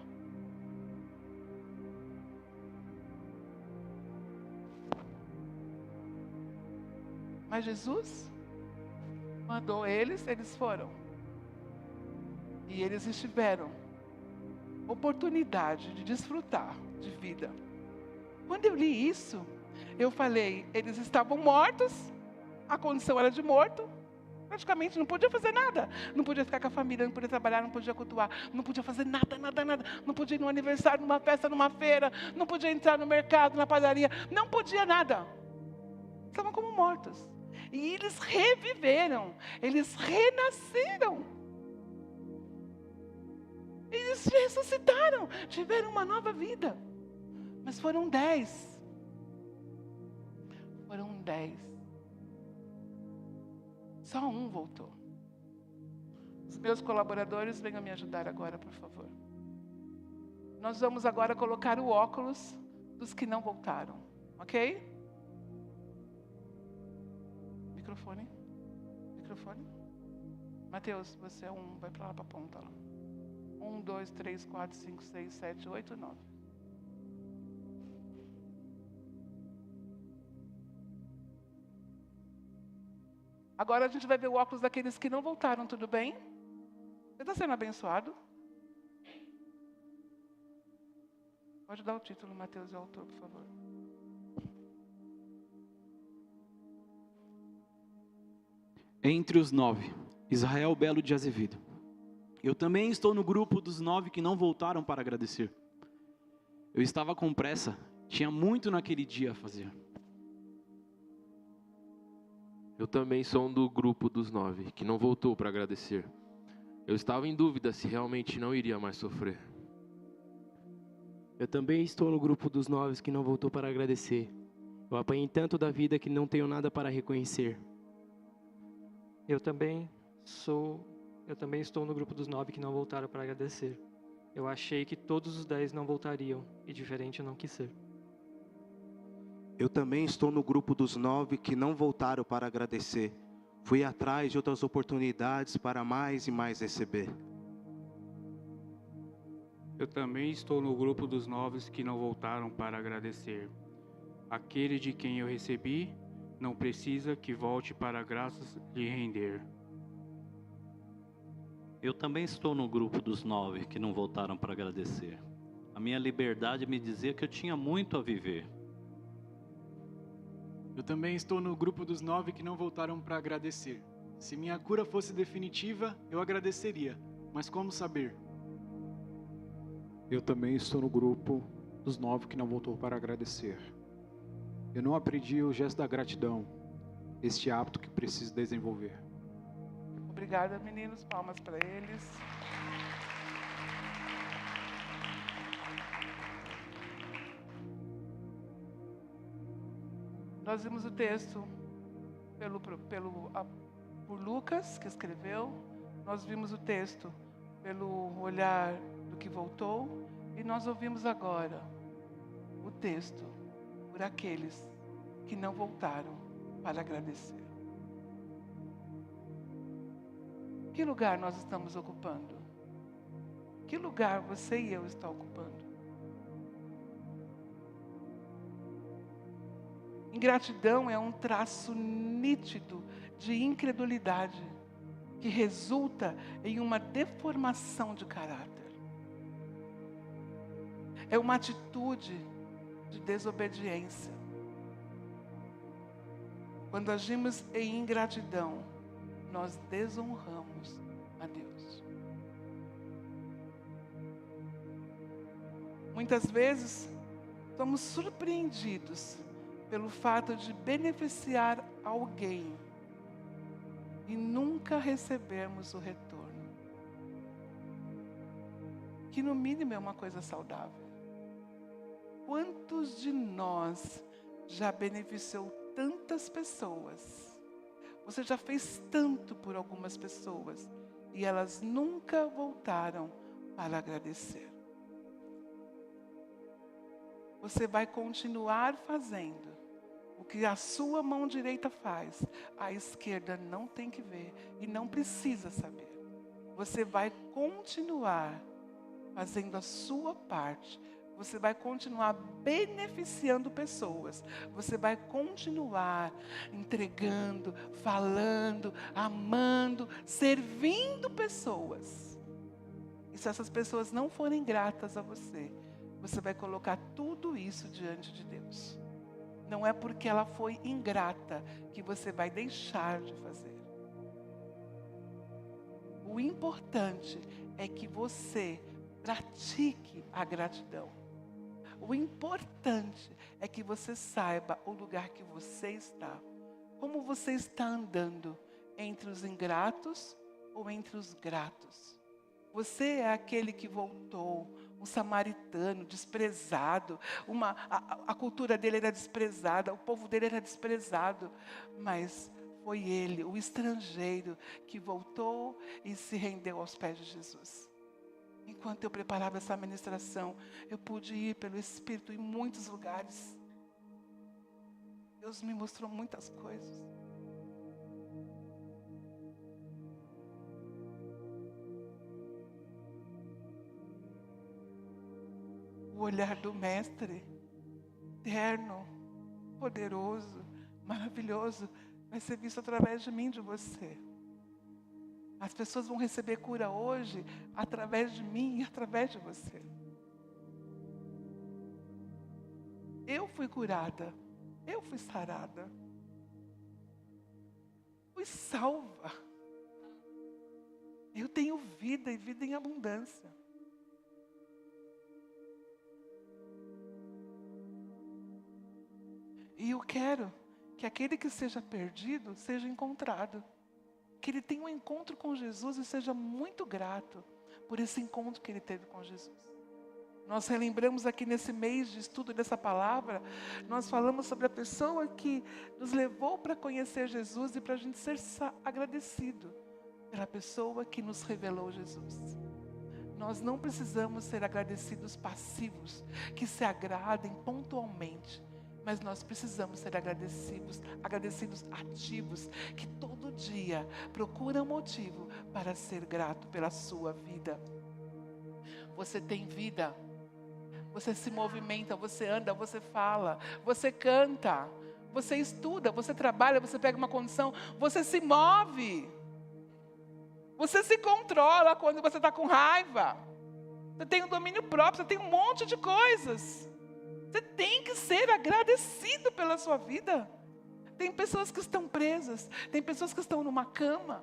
S2: Mas Jesus mandou eles foram. E eles tiveram oportunidade de desfrutar de vida. Quando eu li isso, eu falei, eles estavam mortos, a condição era de morto, praticamente não podia fazer nada. Não podia ficar com a família, não podia trabalhar, não podia cultuar, não podia fazer nada. Não podia ir num aniversário, numa festa, numa feira, não podia entrar no mercado, na padaria, não podia nada. Estavam como mortos. E eles reviveram, eles renasceram. Eles ressuscitaram, tiveram uma nova vida. Mas foram 10. Foram 10. Só um voltou. Os meus colaboradores, venham me ajudar agora, por favor. Nós vamos agora colocar o óculos dos que não voltaram, ok? Microfone. Mateus, você é um, vai para lá para a ponta. Lá. 1, 2, 3, 4, 5, 6, 7, 8, 9. Agora a gente vai ver o óculos daqueles que não voltaram, tudo bem? Você está sendo abençoado? Pode dar o título, Mateus, e o autor, por favor.
S1: Entre os 9, Israel Belo de Azevedo. Eu também estou no grupo dos 9 que não voltaram para agradecer. Eu estava com pressa, tinha muito naquele dia a fazer.
S3: Eu também sou um do grupo dos 9 que não voltou para agradecer. Eu estava em dúvida se realmente não iria mais sofrer.
S4: Eu também estou no grupo dos 9 que não voltou para agradecer. Eu apanhei tanto da vida que não tenho nada para reconhecer.
S5: Eu também estou no grupo dos 9 que não voltaram para agradecer. Eu achei que todos os 10 não voltariam, e diferente eu não quis ser.
S6: Eu também estou no grupo dos 9 que não voltaram para agradecer. Fui atrás de outras oportunidades para mais e mais receber.
S7: Eu também estou no grupo dos 9 que não voltaram para agradecer. Aquele de quem eu recebi não precisa que volte para graças lhe render.
S8: Eu também estou no grupo dos 9 que não voltaram para agradecer. A minha liberdade me dizia que eu tinha muito a viver.
S9: Eu também estou no grupo dos 9 que não voltaram para agradecer. Se minha cura fosse definitiva, eu agradeceria. Mas como saber?
S10: Eu também estou no grupo dos 9 que não voltou para agradecer. Eu não aprendi o gesto da gratidão, este hábito que preciso desenvolver.
S2: Obrigada, meninos. Palmas para eles. Nós vimos o texto por Lucas, que escreveu. Nós vimos o texto pelo olhar do que voltou. E nós ouvimos agora o texto por aqueles que não voltaram para agradecer. Que lugar nós estamos ocupando? Que lugar você e eu estamos ocupando? Ingratidão é um traço nítido de incredulidade que resulta em uma deformação de caráter. É uma atitude de desobediência. Quando agimos em ingratidão, nós desonramos a Deus. Muitas vezes, somos surpreendidos pelo fato de beneficiar alguém e nunca recebemos o retorno. Que no mínimo é uma coisa saudável. Quantos de nós já beneficiou tantas pessoas? Você já fez tanto por algumas pessoas e elas nunca voltaram para agradecer. Você vai continuar fazendo o que a sua mão direita faz, a esquerda não tem que ver e não precisa saber. Você vai continuar fazendo a sua parte. Você vai continuar beneficiando pessoas. Você vai continuar entregando, falando, amando, servindo pessoas. E se essas pessoas não forem gratas a você, você vai colocar tudo isso diante de Deus. Não é porque ela foi ingrata que você vai deixar de fazer. O importante é que você pratique a gratidão. O importante é que você saiba o lugar que você está. Como você está andando entre os ingratos ou entre os gratos. Você é aquele que voltou, um samaritano desprezado, a cultura dele era desprezada, o povo dele era desprezado, mas foi ele, o estrangeiro, que voltou e se rendeu aos pés de Jesus. Enquanto eu preparava essa ministração, eu pude ir pelo Espírito em muitos lugares. Deus me mostrou muitas coisas. O olhar do Mestre, eterno, poderoso, maravilhoso, vai ser visto através de mim, de você. As pessoas vão receber cura hoje através de mim e através de você. Eu fui curada, eu fui sarada, fui salva. Eu tenho vida e vida em abundância. E eu quero que aquele que seja perdido seja encontrado. Que ele tenha um encontro com Jesus e seja muito grato por esse encontro que ele teve com Jesus. Nós relembramos aqui nesse mês de estudo dessa palavra, nós falamos sobre a pessoa que nos levou para conhecer Jesus e para a gente ser agradecido pela pessoa que nos revelou Jesus. Nós não precisamos ser agradecidos passivos, que se agradem pontualmente. Mas nós precisamos ser agradecidos ativos, que todo dia procuram motivo para ser grato pela sua vida. Você tem vida, você se movimenta, você anda, você fala, você canta, você estuda, você trabalha, você pega uma condição, você se move. Você se controla quando você está com raiva. Você tem um domínio próprio, você tem um monte de coisas. Você tem que ser agradecido pela sua vida. Tem pessoas que estão presas, tem pessoas que estão numa cama,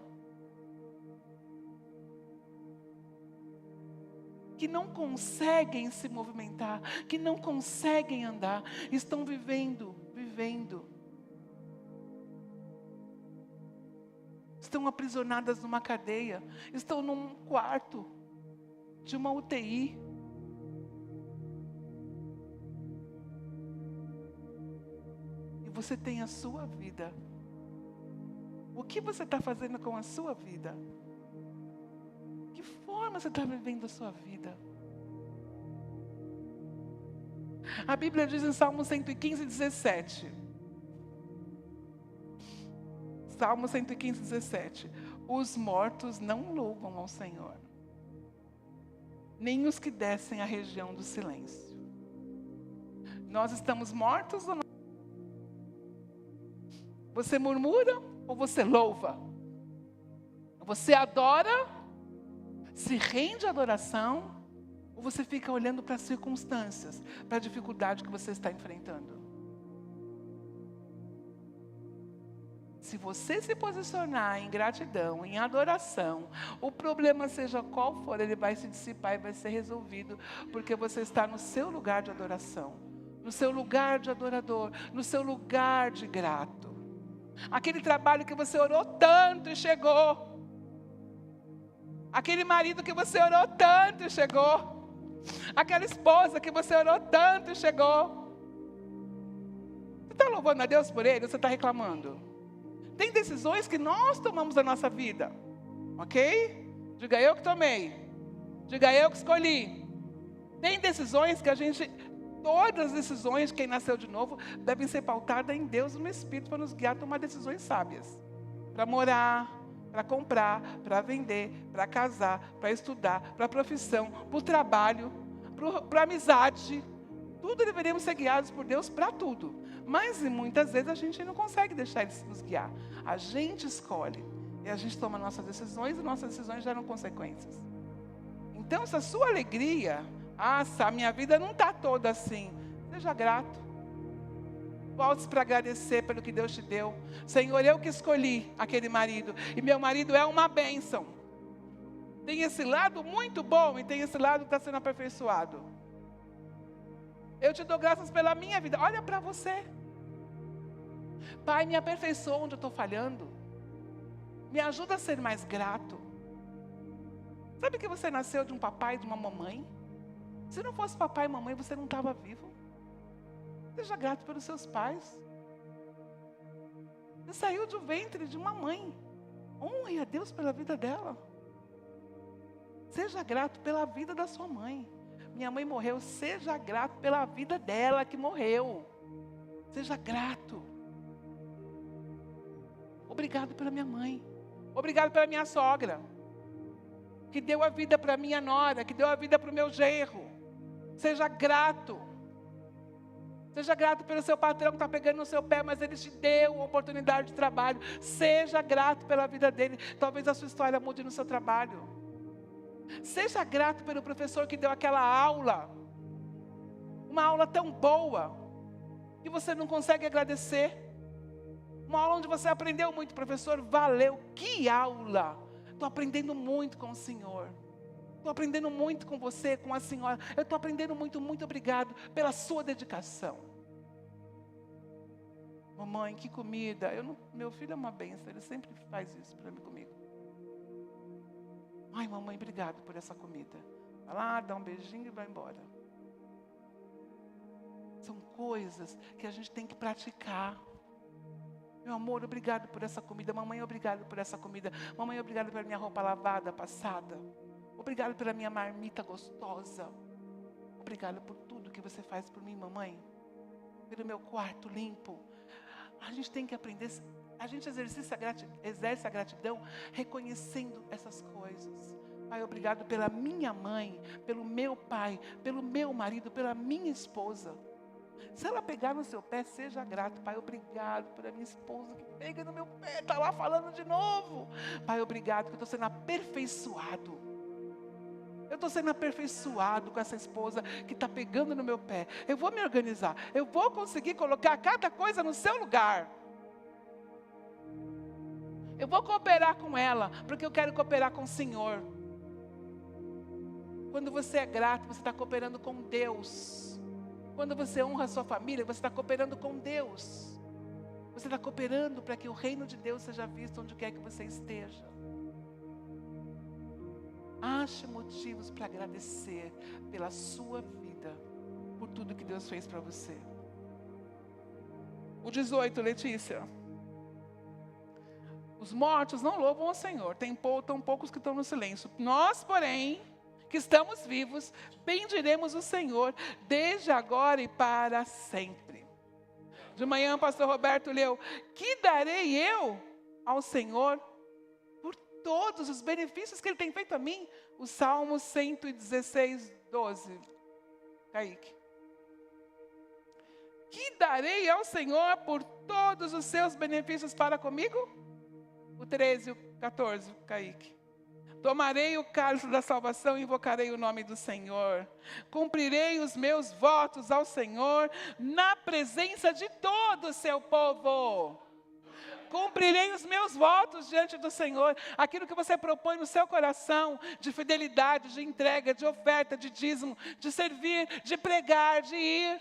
S2: que não conseguem se movimentar, que não conseguem andar, estão vivendo. Estão aprisionadas numa cadeia, estão num quarto de uma UTI. Você tem a sua vida. O que você está fazendo com a sua vida? forma você está vivendo a sua vida? A Bíblia diz em Salmo 115, 17. Salmo 115, 17. Os mortos não louvam ao Senhor, nem os que descem à região do silêncio. Nós estamos mortos ou não? Você murmura ou você louva? Você adora, se rende à adoração, ou você fica olhando para as circunstâncias, para a dificuldade que você está enfrentando? Se você se posicionar em gratidão, em adoração, o problema seja qual for, ele vai se dissipar e vai ser resolvido, porque você está no seu lugar de adoração, no seu lugar de adorador, no seu lugar de grato. Aquele trabalho que você orou tanto e chegou. Aquele marido que você orou tanto e chegou. Aquela esposa que você orou tanto e chegou. Você está louvando a Deus por ele ou você está reclamando? Tem decisões que nós tomamos na nossa vida, ok? Diga eu que tomei. Diga eu que escolhi. Tem decisões que a gente... Todas as decisões, quem nasceu de novo, devem ser pautadas em Deus e no Espírito para nos guiar a tomar decisões sábias. Para morar, para comprar, para vender, para casar, para estudar, para a profissão, para o trabalho, para a amizade. Tudo deveríamos ser guiados por Deus para tudo. Mas muitas vezes a gente não consegue deixar Ele nos guiar. A gente escolhe. E a gente toma nossas decisões e nossas decisões geram consequências. Então, se a sua alegria... a minha vida não está toda assim. Seja grato. Volte para agradecer pelo que Deus te deu. Senhor, eu que escolhi aquele marido. E meu marido é uma bênção. Tem esse lado muito bom e tem esse lado que está sendo aperfeiçoado. Eu te dou graças pela minha vida. Olha para você. Pai, me aperfeiçoa onde eu estou falhando. Me ajuda a ser mais grato. Sabe que você nasceu de um papai e de uma mamãe? Se não fosse papai e mamãe, você não estava vivo. Seja grato pelos seus pais. Você saiu do ventre de uma mãe. Honre a Deus pela vida dela. Seja grato pela vida da sua mãe. Minha mãe morreu, seja grato pela vida dela que morreu. Seja grato. Obrigado pela minha mãe. Obrigado pela minha sogra, que deu a vida para minha nora, que deu a vida para o meu genro. Seja grato. Seja grato pelo seu patrão que está pegando no seu pé, mas ele te deu uma oportunidade de trabalho. Seja grato pela vida dele. Talvez a sua história mude no seu trabalho. Seja grato pelo professor que deu aquela aula. Uma aula tão boa, que você não consegue agradecer. Uma aula onde você aprendeu muito, professor, valeu. Que aula! Estou aprendendo muito com o Senhor. Estou aprendendo muito com você, com a senhora. Eu estou aprendendo muito, muito obrigado pela sua dedicação. Mamãe, que comida. Meu filho é uma bênção, ele sempre faz isso para mim comigo. Ai, mamãe, obrigado por essa comida. Vai lá, dá um beijinho e vai embora. São coisas que a gente tem que praticar. Meu amor, obrigado por essa comida. Mamãe, obrigado por essa comida. Mamãe, obrigado pela minha roupa lavada, passada. Obrigado pela minha marmita gostosa. Obrigado por tudo que você faz por mim, mamãe. Pelo meu quarto limpo. A gente tem que aprender. A gente exerce a gratidão reconhecendo essas coisas. Pai, obrigado pela minha mãe, pelo meu pai, pelo meu marido, pela minha esposa. Se ela pegar no seu pé, seja grato. Pai, obrigado pela minha esposa que pega no meu pé, está lá falando de novo. Pai, obrigado que eu estou sendo aperfeiçoado. Eu estou sendo aperfeiçoado com essa esposa que está pegando no meu pé. Eu vou me organizar. Eu vou conseguir colocar cada coisa no seu lugar. Eu vou cooperar com ela, porque eu quero cooperar com o Senhor. Quando você é grato, você está cooperando com Deus. Quando você honra a sua família, você está cooperando com Deus. Você está cooperando para que o reino de Deus seja visto onde quer que você esteja. Ache motivos para agradecer pela sua vida, por tudo que Deus fez para você. O 18, Letícia. Os mortos não louvam ao Senhor, tão poucos que estão no silêncio. Nós, porém, que estamos vivos, bendiremos o Senhor, desde agora e para sempre. De manhã, o pastor Roberto leu: que darei eu ao Senhor por todos os benefícios que Ele tem feito a mim? O Salmo 116, 12. Kaique. Que darei ao Senhor por todos os seus benefícios para comigo? O 13 e o 14, Kaique. Tomarei o cálice da salvação e invocarei o nome do Senhor. Cumprirei os meus votos ao Senhor na presença de todo o seu povo. Cumprirei os meus votos diante do Senhor. Aquilo que você propõe no seu coração, de fidelidade, de entrega, de oferta, de dízimo, de servir, de pregar, de ir,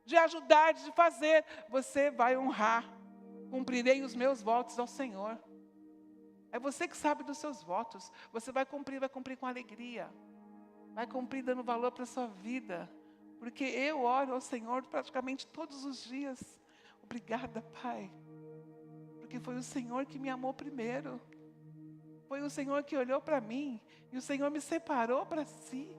S2: de ajudar, de fazer, você vai honrar. Cumprirei os meus votos ao Senhor. É você que sabe dos seus votos. Você vai cumprir com alegria. Vai cumprir dando valor para a sua vida. Porque eu oro ao Senhor praticamente todos os dias. Obrigada, Pai. Porque foi o Senhor que me amou primeiro. Foi o Senhor que olhou para mim. E o Senhor me separou para si.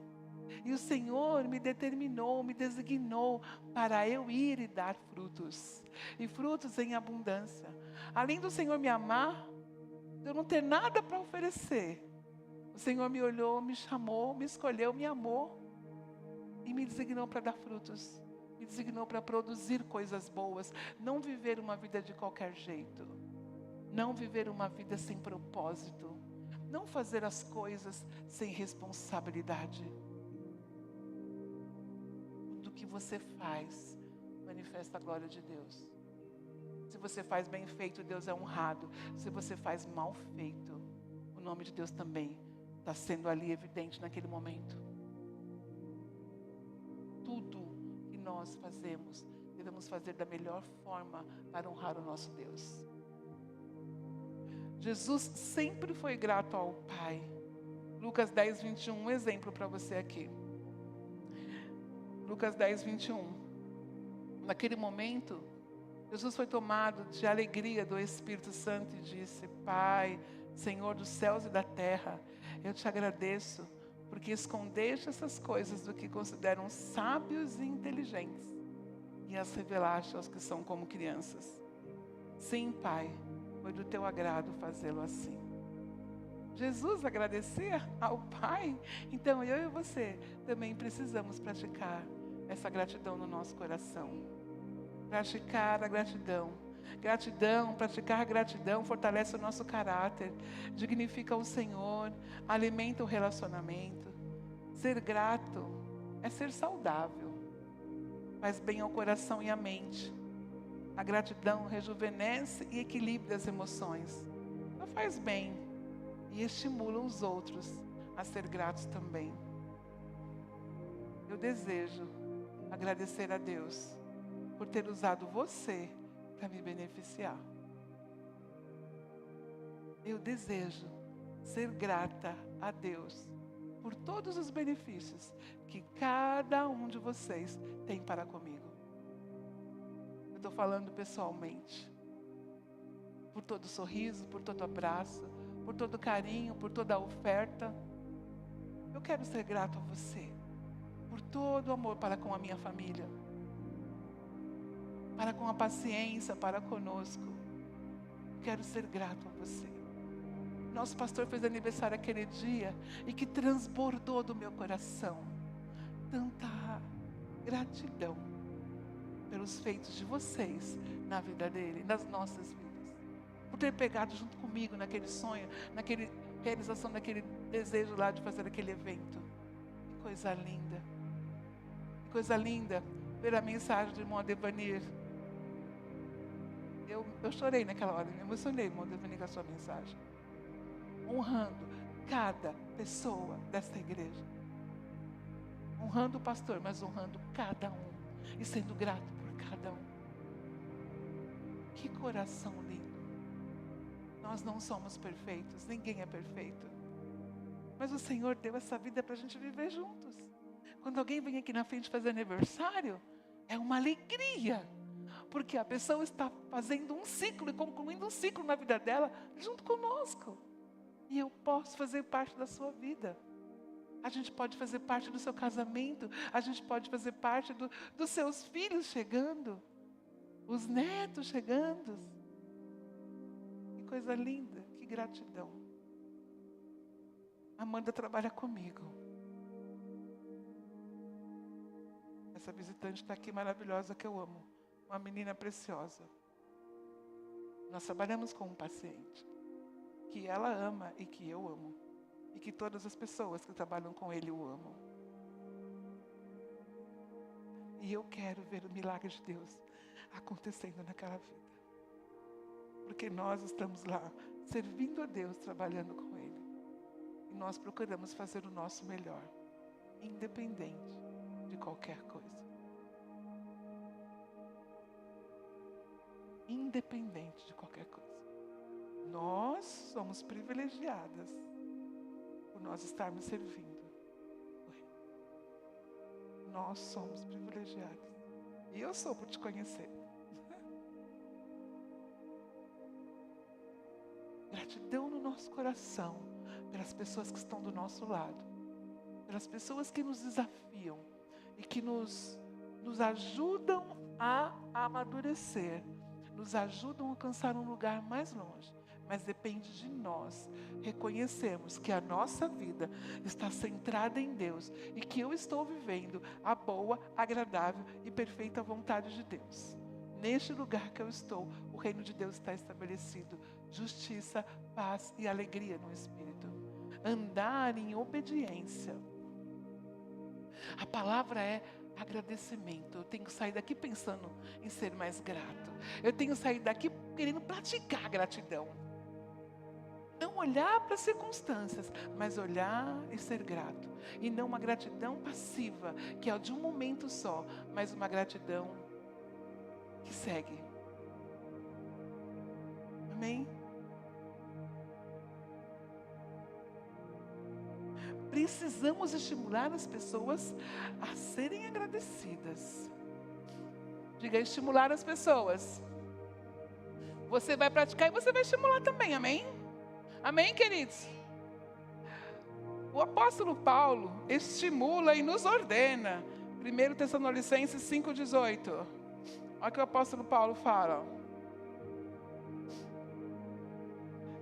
S2: E o Senhor me determinou, me designou para eu ir e dar frutos. E frutos em abundância. Além do Senhor me amar, de eu não ter nada para oferecer, o Senhor me olhou, me chamou, me escolheu, me amou. E me designou para dar frutos. Me designou para produzir coisas boas. Não viver uma vida de qualquer jeito. Não viver uma vida sem propósito. Não fazer as coisas sem responsabilidade. Do que você faz, manifesta a glória de Deus. Se você faz bem feito, Deus é honrado. Se você faz mal feito, o nome de Deus também está sendo ali evidente naquele momento. Tudo que nós fazemos, devemos fazer da melhor forma para honrar o nosso Deus. Jesus sempre foi grato ao Pai. Lucas 10, 21, um exemplo para você aqui. Lucas 10, 21. Naquele momento, Jesus foi tomado de alegria do Espírito Santo e disse: Pai, Senhor dos céus e da terra, eu te agradeço, porque escondeste essas coisas do que consideram sábios e inteligentes e as revelaste aos que são como crianças. Sim, Pai, foi do teu agrado fazê-lo assim. Jesus agradecer ao Pai? Então eu e você também precisamos praticar essa gratidão no nosso coração. Praticar a gratidão. Gratidão, praticar a gratidão fortalece o nosso caráter, dignifica o Senhor, alimenta o relacionamento. Ser grato é ser saudável, faz bem ao coração e à mente. A gratidão rejuvenesce e equilibra as emoções. Ela faz bem e estimula os outros a ser gratos também. Eu desejo agradecer a Deus por ter usado você para me beneficiar. Eu desejo ser grata a Deus por todos os benefícios que cada um de vocês tem para comigo. Eu estou falando pessoalmente. Por todo sorriso, por todo abraço, por todo carinho, por toda oferta. Eu quero ser grato a você por todo o amor para com a minha família, para com a paciência para conosco. Quero ser grato a você. Nosso pastor fez aniversário aquele dia e que transbordou do meu coração tanta gratidão pelos feitos de vocês na vida dele, nas nossas vidas. Por ter pegado junto comigo naquele sonho, naquele realização daquele desejo lá de fazer aquele evento. Que coisa linda. Que coisa linda ver a mensagem do irmão Adevanir. Eu chorei naquela hora, me emocionei, irmão Adevanir, com a sua mensagem. Honrando cada pessoa desta igreja. Honrando o pastor, mas honrando cada um. E sendo grato por cada um. Que coração lindo. Nós não somos perfeitos, ninguém é perfeito. Mas o Senhor deu essa vida para a gente viver juntos. Quando alguém vem aqui na frente fazer aniversário, é uma alegria. Porque a pessoa está fazendo um ciclo e concluindo um ciclo na vida dela junto conosco. E eu posso fazer parte da sua vida. A gente pode fazer parte do seu casamento. A gente pode fazer parte dos seus filhos chegando. Os netos chegando. Que coisa linda, que gratidão. Amanda trabalha comigo. Essa visitante está aqui maravilhosa que eu amo. Uma menina preciosa. Nós trabalhamos com um paciente que ela ama e que eu amo. E que todas as pessoas que trabalham com ele o amam. E eu quero ver o milagre de Deus acontecendo naquela vida. Porque nós estamos lá, servindo a Deus, trabalhando com Ele. E nós procuramos fazer o nosso melhor, independente de qualquer coisa. Independente de qualquer coisa. Nós somos privilegiadas por nós estarmos servindo o Rei. Nós somos privilegiados. E eu sou por te conhecer. Gratidão no nosso coração pelas pessoas que estão do nosso lado, pelas pessoas que nos desafiam e que nos ajudam a amadurecer, nos ajudam a alcançar um lugar mais longe. Mas depende de nós reconhecermos que a nossa vida está centrada em Deus e que eu estou vivendo a boa, agradável e perfeita vontade de Deus. Neste lugar que eu estou, o reino de Deus está estabelecido. Justiça, paz e alegria no Espírito. Andar em obediência. A palavra é agradecimento. Eu tenho que sair daqui pensando em ser mais grato. Eu tenho que sair daqui querendo praticar a gratidão. Não olhar para as circunstâncias, mas olhar e ser grato. E não uma gratidão passiva, que é de um momento só, mas uma gratidão que segue. Amém? Precisamos estimular as pessoas a serem agradecidas. Diga, estimular as pessoas. Você vai praticar e você vai estimular também, amém? Amém, queridos? O apóstolo Paulo estimula e nos ordena. 1 Tessalonicenses 5,18. Olha o que o apóstolo Paulo fala.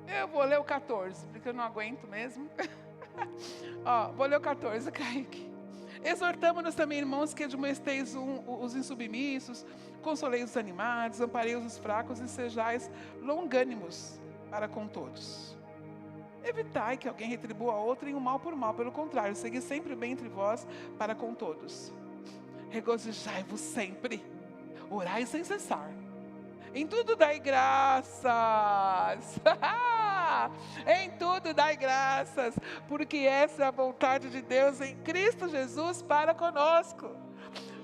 S2: Eu vou ler o 14, porque eu não aguento mesmo. Vou ler o 14, Kaique. Exortamo-nos também, irmãos, que admoesteis os insubmissos, consoleis os animados, ampareis os fracos e sejais longânimos para com todos. Evitai que alguém retribua a outro em um mal por mal, pelo contrário, segui sempre o bem entre vós para com todos. Regozijai-vos sempre, orai sem cessar. Em tudo dai graças. Em tudo dai graças, porque essa é a vontade de Deus em Cristo Jesus para conosco.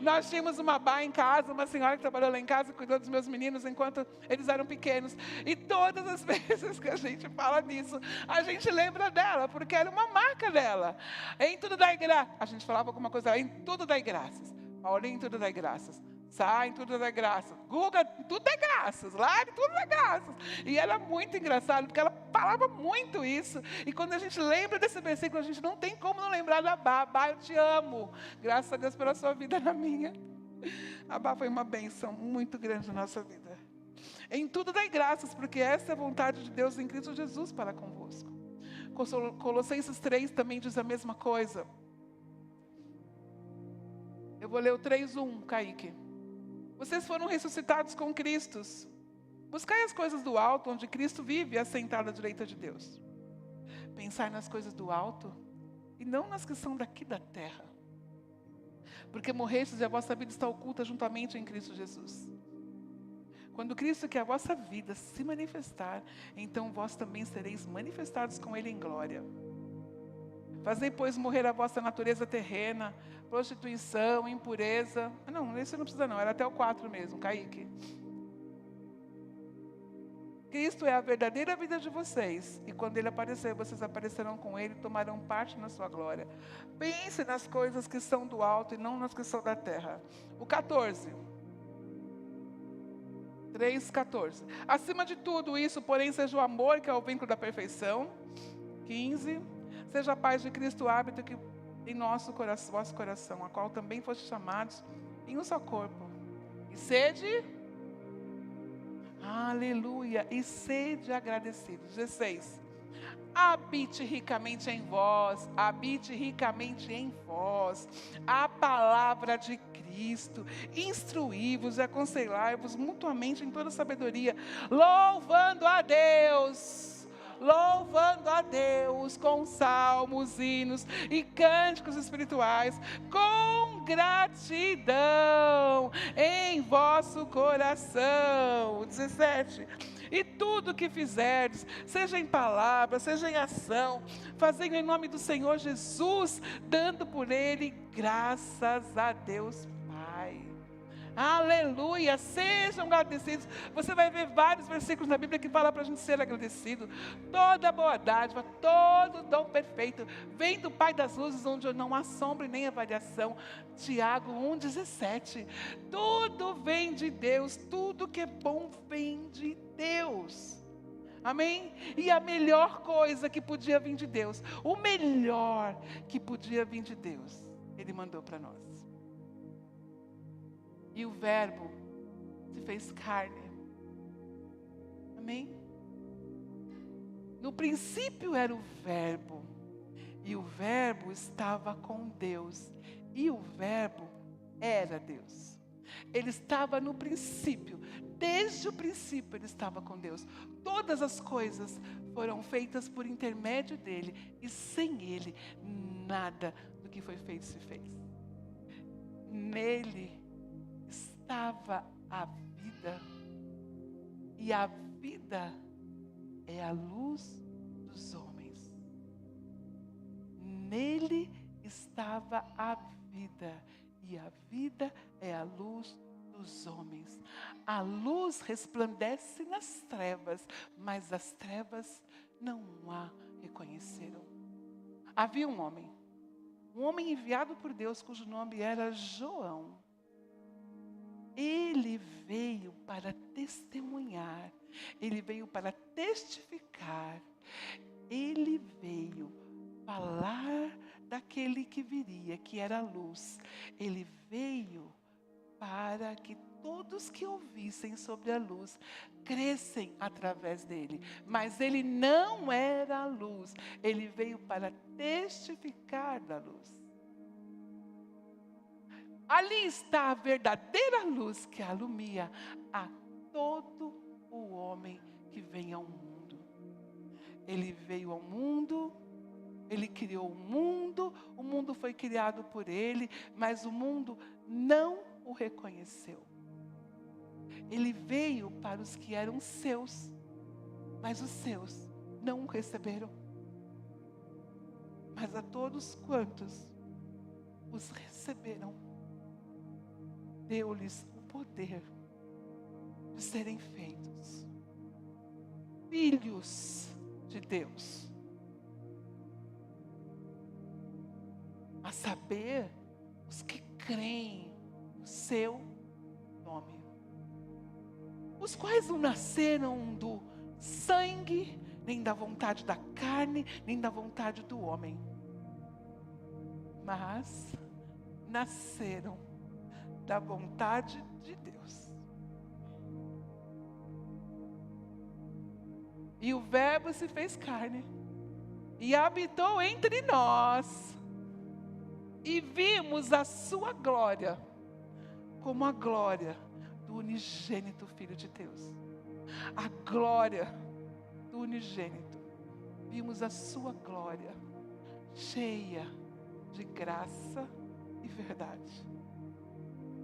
S2: Nós tínhamos uma babá em casa, uma senhora que trabalhou lá em casa, cuidou dos meus meninos enquanto eles eram pequenos. E todas as vezes que a gente fala nisso, a gente lembra dela, porque era uma marca dela. Em tudo dai graças. A gente falava alguma coisa, em tudo dai graças. Paulinho, em tudo dai graças. Sai, em tudo dá graças. Guga, tudo dá graças. Lari, tudo dá graças. E era muito engraçado, porque ela falava muito isso. E quando a gente lembra desse versículo, a gente não tem como não lembrar da Bá. Bá, eu te amo. Graças a Deus pela sua vida na minha. A Bá foi uma bênção muito grande na nossa vida. Em tudo dai graças, porque essa é a vontade de Deus em Cristo Jesus para convosco. Colossenses 3 também diz a mesma coisa. Eu vou ler o 3:1, Kaique. Vocês foram ressuscitados com Cristo. Buscai as coisas do alto, onde Cristo vive, assentado à direita de Deus. Pensai nas coisas do alto, e não nas que são daqui da terra. Porque morrestes e a vossa vida está oculta juntamente em Cristo Jesus. Quando Cristo, que é a vossa vida, se manifestar, então vós também sereis manifestados com Ele em glória. Fazei, pois, morrer a vossa natureza terrena, prostituição, impureza. Não, esse não precisa não, era até o 4 mesmo, Kaique. Cristo é a verdadeira vida de vocês, e quando Ele aparecer, vocês aparecerão com Ele e tomarão parte na sua glória. Pense nas coisas que são do alto e não nas que são da terra. O 14. 3:14. Acima de tudo isso, porém, seja o amor, que é o vínculo da perfeição. 15. Seja a paz de Cristo o hábito que em nosso coração, vosso coração, a qual também foste chamados em um só corpo. E sede, aleluia, e sede agradecidos. 16. Habite ricamente em vós, habite ricamente em vós a palavra de Cristo, instruí-vos e aconselhai-vos mutuamente em toda sabedoria, louvando a Deus com salmos, hinos e cânticos espirituais, com gratidão em vosso coração. 17. E tudo que fizerdes, seja em palavra, seja em ação, fazendo em nome do Senhor Jesus, dando por Ele graças a Deus Pai. Aleluia, sejam agradecidos. Você vai ver vários versículos na Bíblia que falam para a gente ser agradecido. Toda boa dádiva, todo dom perfeito vem do Pai das luzes, onde não há sombra e nem avaliação. Tiago 1,17. Tudo vem de Deus, tudo que é bom vem de Deus. Amém? E a melhor coisa que podia vir de Deus, o melhor que podia vir de Deus, Ele mandou para nós. E o Verbo se fez carne. Amém? No princípio era o Verbo. E o Verbo estava com Deus. E o Verbo era Deus. Ele estava no princípio. Desde o princípio ele estava com Deus. Todas as coisas foram feitas por intermédio dele. E sem ele, nada do que foi feito se fez. Nele estava a vida, e a vida é a luz dos homens. Nele estava a vida, e a vida é a luz dos homens. A luz resplandece nas trevas, mas as trevas não a reconheceram. Havia um homem enviado por Deus, cujo nome era João. Ele veio para testemunhar, ele veio para testificar, ele veio falar daquele que viria, que era a luz. Ele veio para que todos que ouvissem sobre a luz crescem através dele. Mas ele não era a luz, ele veio para testificar da luz. Ali está a verdadeira luz que alumia a todo o homem que vem ao mundo. Ele veio ao mundo, ele criou o mundo foi criado por ele, mas o mundo não o reconheceu. Ele veio para os que eram seus, mas os seus não o receberam. Mas a todos quantos os receberam, deu-lhes o poder de serem feitos filhos de Deus. A saber, os que creem no seu nome. Os quais não nasceram do sangue, nem da vontade da carne, nem da vontade do homem, mas nasceram da vontade de Deus. E o Verbo se fez carne e habitou entre nós, e vimos a sua glória como a glória do unigênito Filho de Deus. A glória do unigênito. Vimos a sua glória cheia de graça e verdade.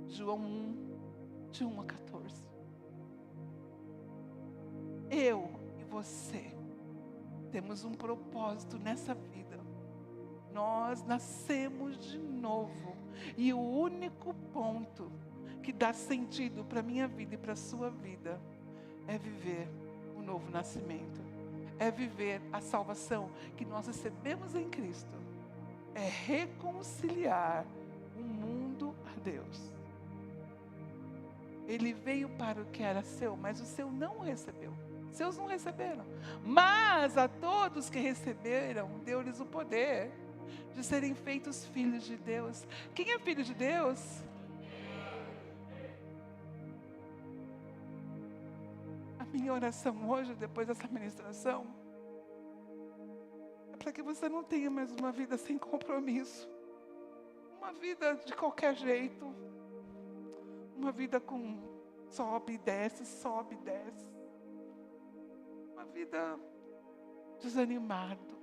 S2: João 1, de 1 a 14. Eu e você temos um propósito nessa vida. Nós nascemos de novo. E o único ponto que dá sentido para a minha vida e para a sua vida é viver o novo nascimento. É viver a salvação que nós recebemos em Cristo. É reconciliar o mundo a Deus. Ele veio para o que era seu, mas o seu não o recebeu. Seus não receberam. Mas a todos que receberam, deu-lhes o poder de serem feitos filhos de Deus. Quem é filho de Deus? A minha oração hoje, depois dessa ministração, é para que você não tenha mais uma vida sem compromisso. Uma vida de qualquer jeito. Uma vida com sobe e desce, sobe e desce. Uma vida desanimado,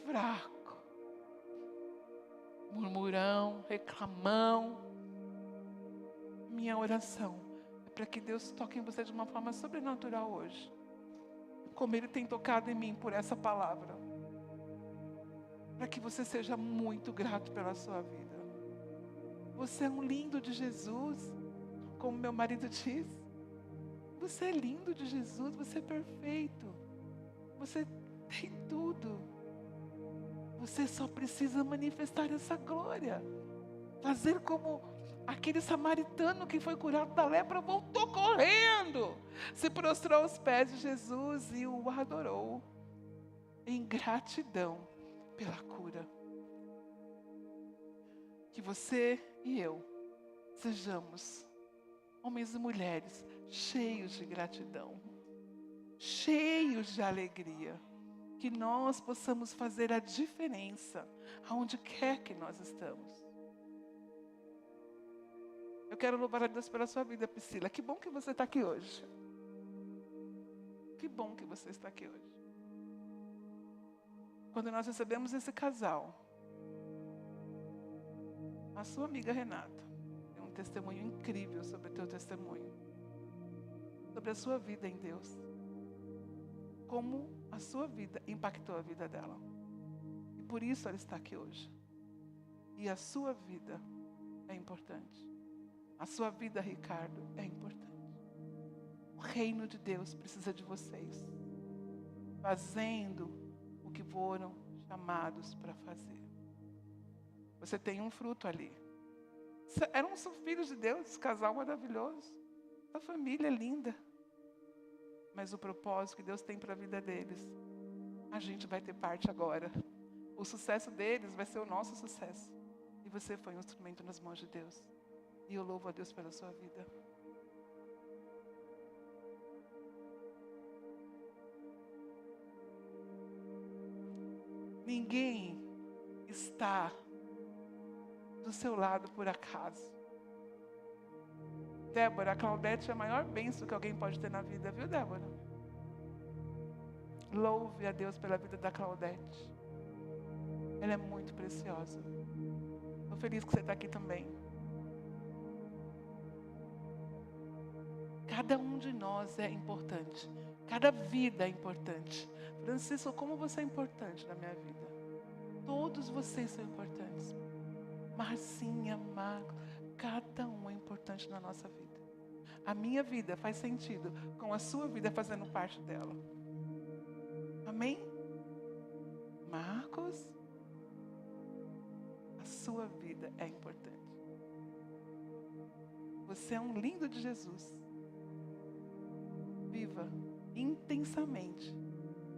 S2: fraco, murmurão, reclamão. Minha oração é para que Deus toque em você de uma forma sobrenatural hoje, como Ele tem tocado em mim por essa palavra, para que você seja muito grato pela sua vida. Você é um lindo de Jesus, como meu marido diz. Você é lindo de Jesus, você é perfeito. Você tem tudo. Você só precisa manifestar essa glória. Fazer como aquele samaritano que foi curado da lepra, voltou correndo. Se prostrou aos pés de Jesus e o adorou. Em gratidão pela cura. Que você e eu sejamos homens e mulheres cheios de gratidão, cheios de alegria, que nós possamos fazer a diferença aonde quer que nós estamos. Eu quero louvar a Deus pela sua vida, Priscila. Que bom que você está aqui hoje. Que bom que você está aqui hoje. Quando nós recebemos esse casal, a sua amiga Renata tem um testemunho incrível sobre o teu testemunho, sobre a sua vida em Deus, como a sua vida impactou a vida dela, e por isso ela está aqui hoje. E a sua vida é importante, a sua vida, Ricardo, é importante. O reino de Deus precisa de vocês, fazendo o que foram chamados para fazer. Você tem um fruto ali. Eram filhos de Deus, esse casal maravilhoso. A família é linda. Mas o propósito que Deus tem para a vida deles, a gente vai ter parte agora. O sucesso deles vai ser o nosso sucesso. E você foi um instrumento nas mãos de Deus. E eu louvo a Deus pela sua vida. Ninguém está do seu lado por acaso. Débora, a Claudete é a maior bênção que alguém pode ter na vida, viu, Débora? Louve a Deus pela vida da Claudete. Ela é muito preciosa. Estou feliz que você está aqui também. Cada um de nós é importante. Cada vida é importante. Francisco, como você é importante na minha vida? Todos vocês são importantes. Marcinha, Marcos, cada um é importante na nossa vida. A minha vida faz sentido com a sua vida fazendo parte dela. Amém? Marcos, a sua vida é importante. Você é um lindo de Jesus. Viva intensamente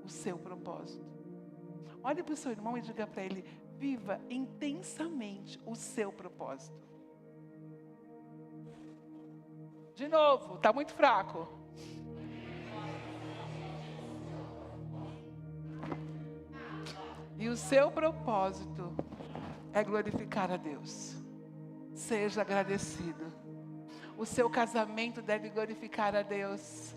S2: o seu propósito. Olhe para o seu irmão e diga para ele: viva intensamente o seu propósito. De novo, está muito fraco. E o seu propósito é glorificar a Deus. Seja agradecido. O seu casamento deve glorificar a Deus.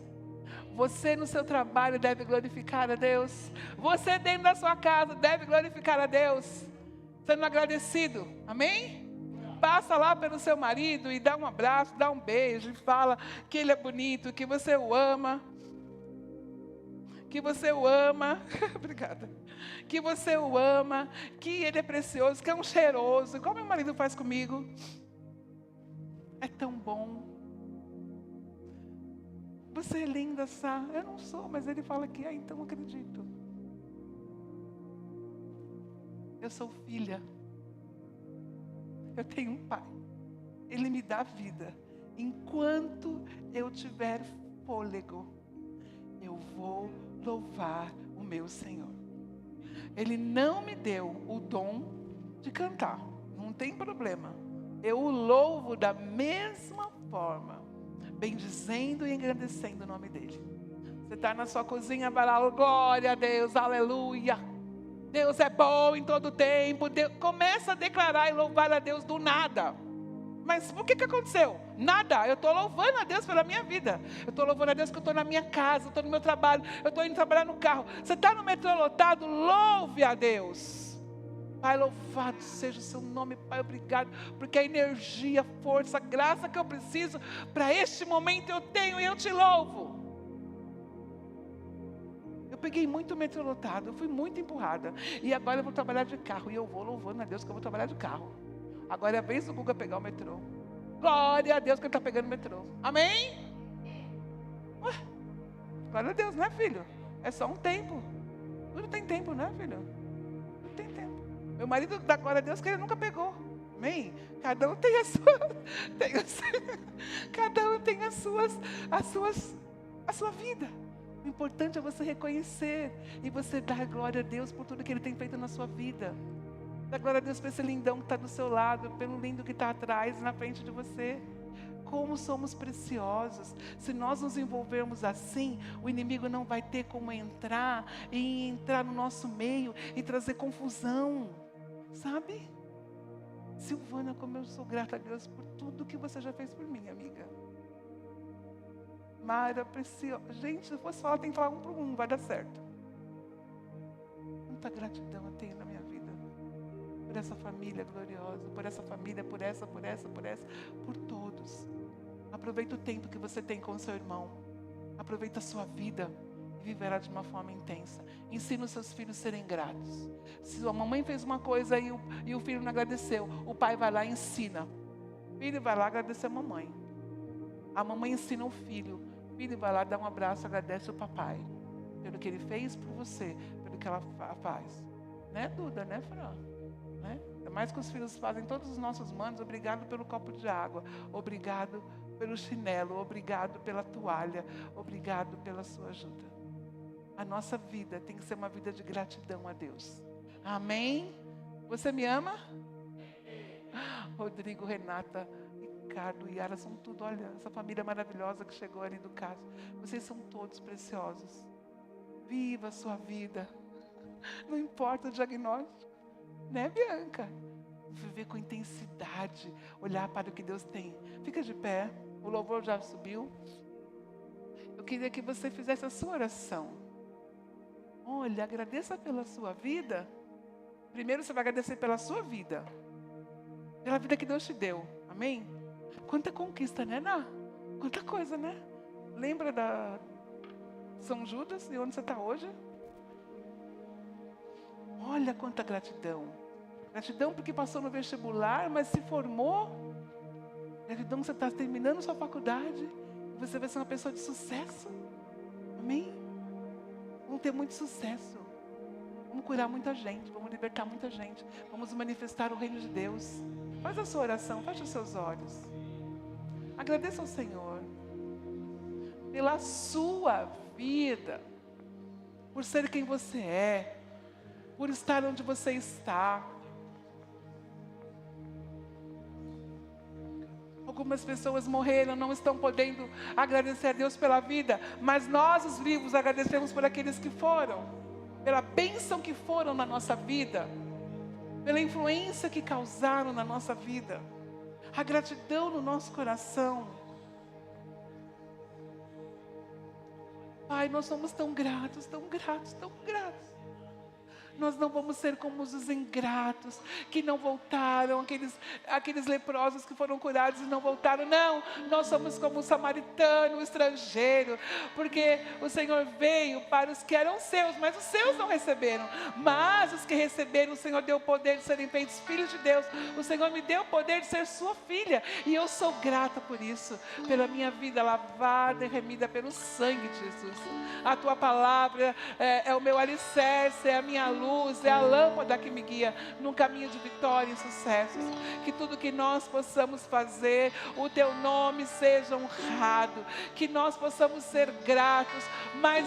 S2: Você no seu trabalho deve glorificar a Deus. Você dentro da sua casa deve glorificar a Deus. Sendo agradecido. Amém? Passa lá pelo seu marido e dá um abraço, dá um beijo e fala que ele é bonito, que você o ama. Que você o ama. Obrigada. Que você o ama, que ele é precioso, que é um cheiroso, igual meu marido faz comigo. É tão bom. Você é linda, Sá. Eu não sou, mas ele fala que é, então acredito. Eu sou filha. Eu tenho um pai. Ele me dá vida. Enquanto eu tiver fôlego, eu vou louvar o meu Senhor. Ele não me deu o dom de cantar. Não tem problema. Eu o louvo da mesma forma, bendizendo e engrandecendo o nome dele. Você está na sua cozinha, vai lá, glória a Deus, aleluia. Deus é bom em todo tempo. Começa a declarar e louvar a Deus do nada. Mas o que aconteceu? Nada. Eu estou louvando a Deus pela minha vida. Eu estou louvando a Deus que eu estou na minha casa, eu estou no meu trabalho, eu estou indo trabalhar no carro. Você está no metrô lotado, louve a Deus. Pai, louvado seja o seu nome, Pai, obrigado, porque a energia, a força, a graça que eu preciso para este momento eu tenho e eu te louvo. Eu peguei muito metrô lotado, eu fui muito empurrada. E agora eu vou trabalhar de carro. E eu vou louvando a Deus que eu vou trabalhar de carro. Agora é a vez do Guga pegar o metrô. Glória a Deus que ele está pegando o metrô. Amém? Ué, glória a Deus, né, filho? É só um tempo. Tudo tem tempo, né, filho? Tudo tem tempo. Meu marido dá glória a Deus que ele nunca pegou. Amém? Cada um tem a sua... cada um tem a sua vida. O importante é você reconhecer e você dar glória a Deus por tudo que Ele tem feito na sua vida. Dá glória a Deus por esse lindão que está do seu lado, pelo lindo que está atrás, na frente de você. Como somos preciosos. Se nós nos envolvermos assim, o inimigo não vai ter como entrar no nosso meio e trazer confusão. Sabe? Silvana, como eu sou grata a Deus por tudo que você já fez por mim, amiga. Mara, preciosa. Gente, se eu fosse falar, tem que falar um por um, não vai dar certo. Muita gratidão eu tenho na minha vida. Por essa família gloriosa, por essa família, por essa, por todos. Aproveita o tempo que você tem com o seu irmão. Aproveita a sua vida e viverá de uma forma intensa. Ensina os seus filhos a serem gratos. Se a mamãe fez uma coisa e o filho não agradeceu, o pai vai lá e ensina. O filho vai lá agradecer a mamãe. A mamãe ensina o filho. O filho vai lá, dá um abraço, agradece o papai. Pelo que ele fez por você, pelo que ela faz. Né, Duda? Né, Fran? Né? É mais que os filhos fazem todos os nossos manos. Obrigado pelo copo de água. Obrigado pelo chinelo. Obrigado pela toalha. Obrigado pela sua ajuda. A nossa vida tem que ser uma vida de gratidão a Deus. Amém? Você me ama? Rodrigo, Renata, Ricardo e Yara são tudo. Olha, essa família maravilhosa que chegou ali do caso. Vocês são todos preciosos. Viva a sua vida. Não importa o diagnóstico. Né, Bianca? Viver com intensidade. Olhar para o que Deus tem. Fica de pé. O louvor já subiu. Eu queria que você fizesse a sua oração. Olha, agradeça pela sua vida. Primeiro você vai agradecer pela sua vida. Pela vida que Deus te deu. Amém? Quanta conquista, né, Ná? Quanta coisa, né? Lembra da São Judas e onde você está hoje? Olha quanta gratidão. Gratidão porque passou no vestibular, mas se formou. Gratidão que você está terminando sua faculdade. E você vai ser uma pessoa de sucesso. Amém? Vamos ter muito sucesso. Vamos curar muita gente. Vamos libertar muita gente. Vamos manifestar o reino de Deus. Faz a sua oração. Feche os seus olhos. Agradeça ao Senhor pela sua vida, por ser quem você é, por estar onde você está. Algumas pessoas morreram, não estão podendo agradecer a Deus pela vida, mas nós, os vivos, agradecemos por aqueles que foram, pela bênção que foram na nossa vida, pela influência que causaram na nossa vida. A gratidão no nosso coração. Pai, nós somos tão gratos, tão gratos, tão gratos. Nós não vamos ser como os ingratos que não voltaram, aqueles leprosos que foram curados e não voltaram. Não, nós somos como o samaritano, o estrangeiro, porque o Senhor veio para os que eram seus, mas os seus não receberam. Mas os que receberam, o Senhor deu o poder de serem feitos filhos de Deus. O Senhor me deu o poder de ser sua filha, e eu sou grata por isso, pela minha vida lavada e remida pelo sangue de Jesus. A tua palavra é o meu alicerce, é a minha luz, é a lâmpada que me guia num caminho de vitória e sucessos. Que tudo que nós possamos fazer, o teu nome seja honrado, que nós possamos ser gratos, mas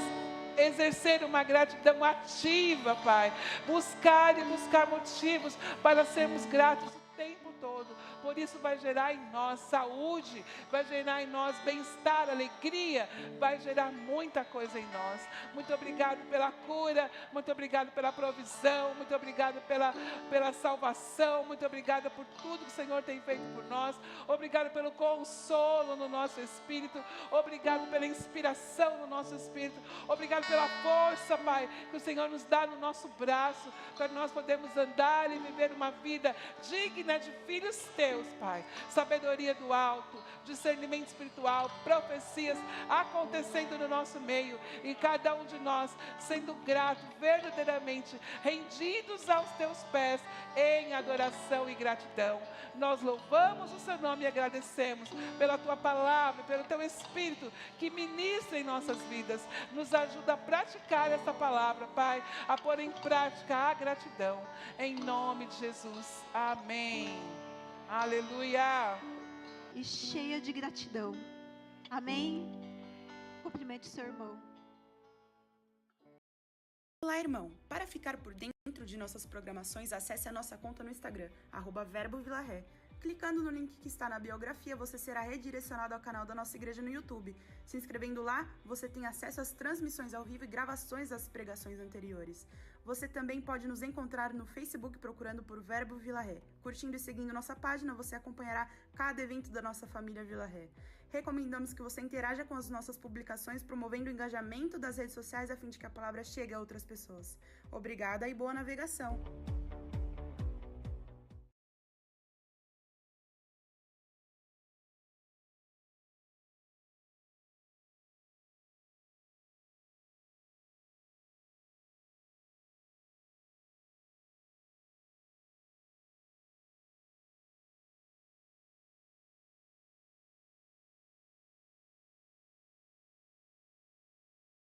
S2: exercer uma gratidão ativa, Pai. Buscar e buscar motivos para sermos gratos o tempo todo. Por isso vai gerar em nós saúde, vai gerar em nós bem-estar, alegria, vai gerar muita coisa em nós. Muito obrigado pela cura, muito obrigado pela provisão, muito obrigado pela salvação, muito obrigado por tudo que o Senhor tem feito por nós. Obrigado pelo consolo no nosso espírito, obrigado pela inspiração no nosso espírito, obrigado pela força, Pai, que o Senhor nos dá no nosso braço, para nós podermos andar e viver uma vida digna de filhos teus, Pai. Sabedoria do alto, discernimento espiritual, profecias acontecendo no nosso meio e cada um de nós sendo grato verdadeiramente, rendidos aos teus pés em adoração e gratidão. Nós louvamos o seu nome e agradecemos pela tua palavra, pelo teu Espírito que ministra em nossas vidas. Nos ajuda a praticar essa palavra, Pai, a pôr em prática a gratidão. Em nome de Jesus. Amém. Aleluia.
S11: E cheia de gratidão. Amém? Cumprimente seu irmão.
S12: Olá, irmão. Para ficar por dentro de nossas programações, acesse a nossa conta no Instagram, @verbovilaré. Clicando no link que está na biografia, você será redirecionado ao canal da nossa igreja no YouTube. Se inscrevendo lá, você tem acesso às transmissões ao vivo e gravações das pregações anteriores. Você também pode nos encontrar no Facebook procurando por Verbo Vila Ré. Curtindo e seguindo nossa página, você acompanhará cada evento da nossa família Vila Ré. Recomendamos que você interaja com as nossas publicações, promovendo o engajamento das redes sociais a fim de que a palavra chegue a outras pessoas. Obrigada e boa navegação!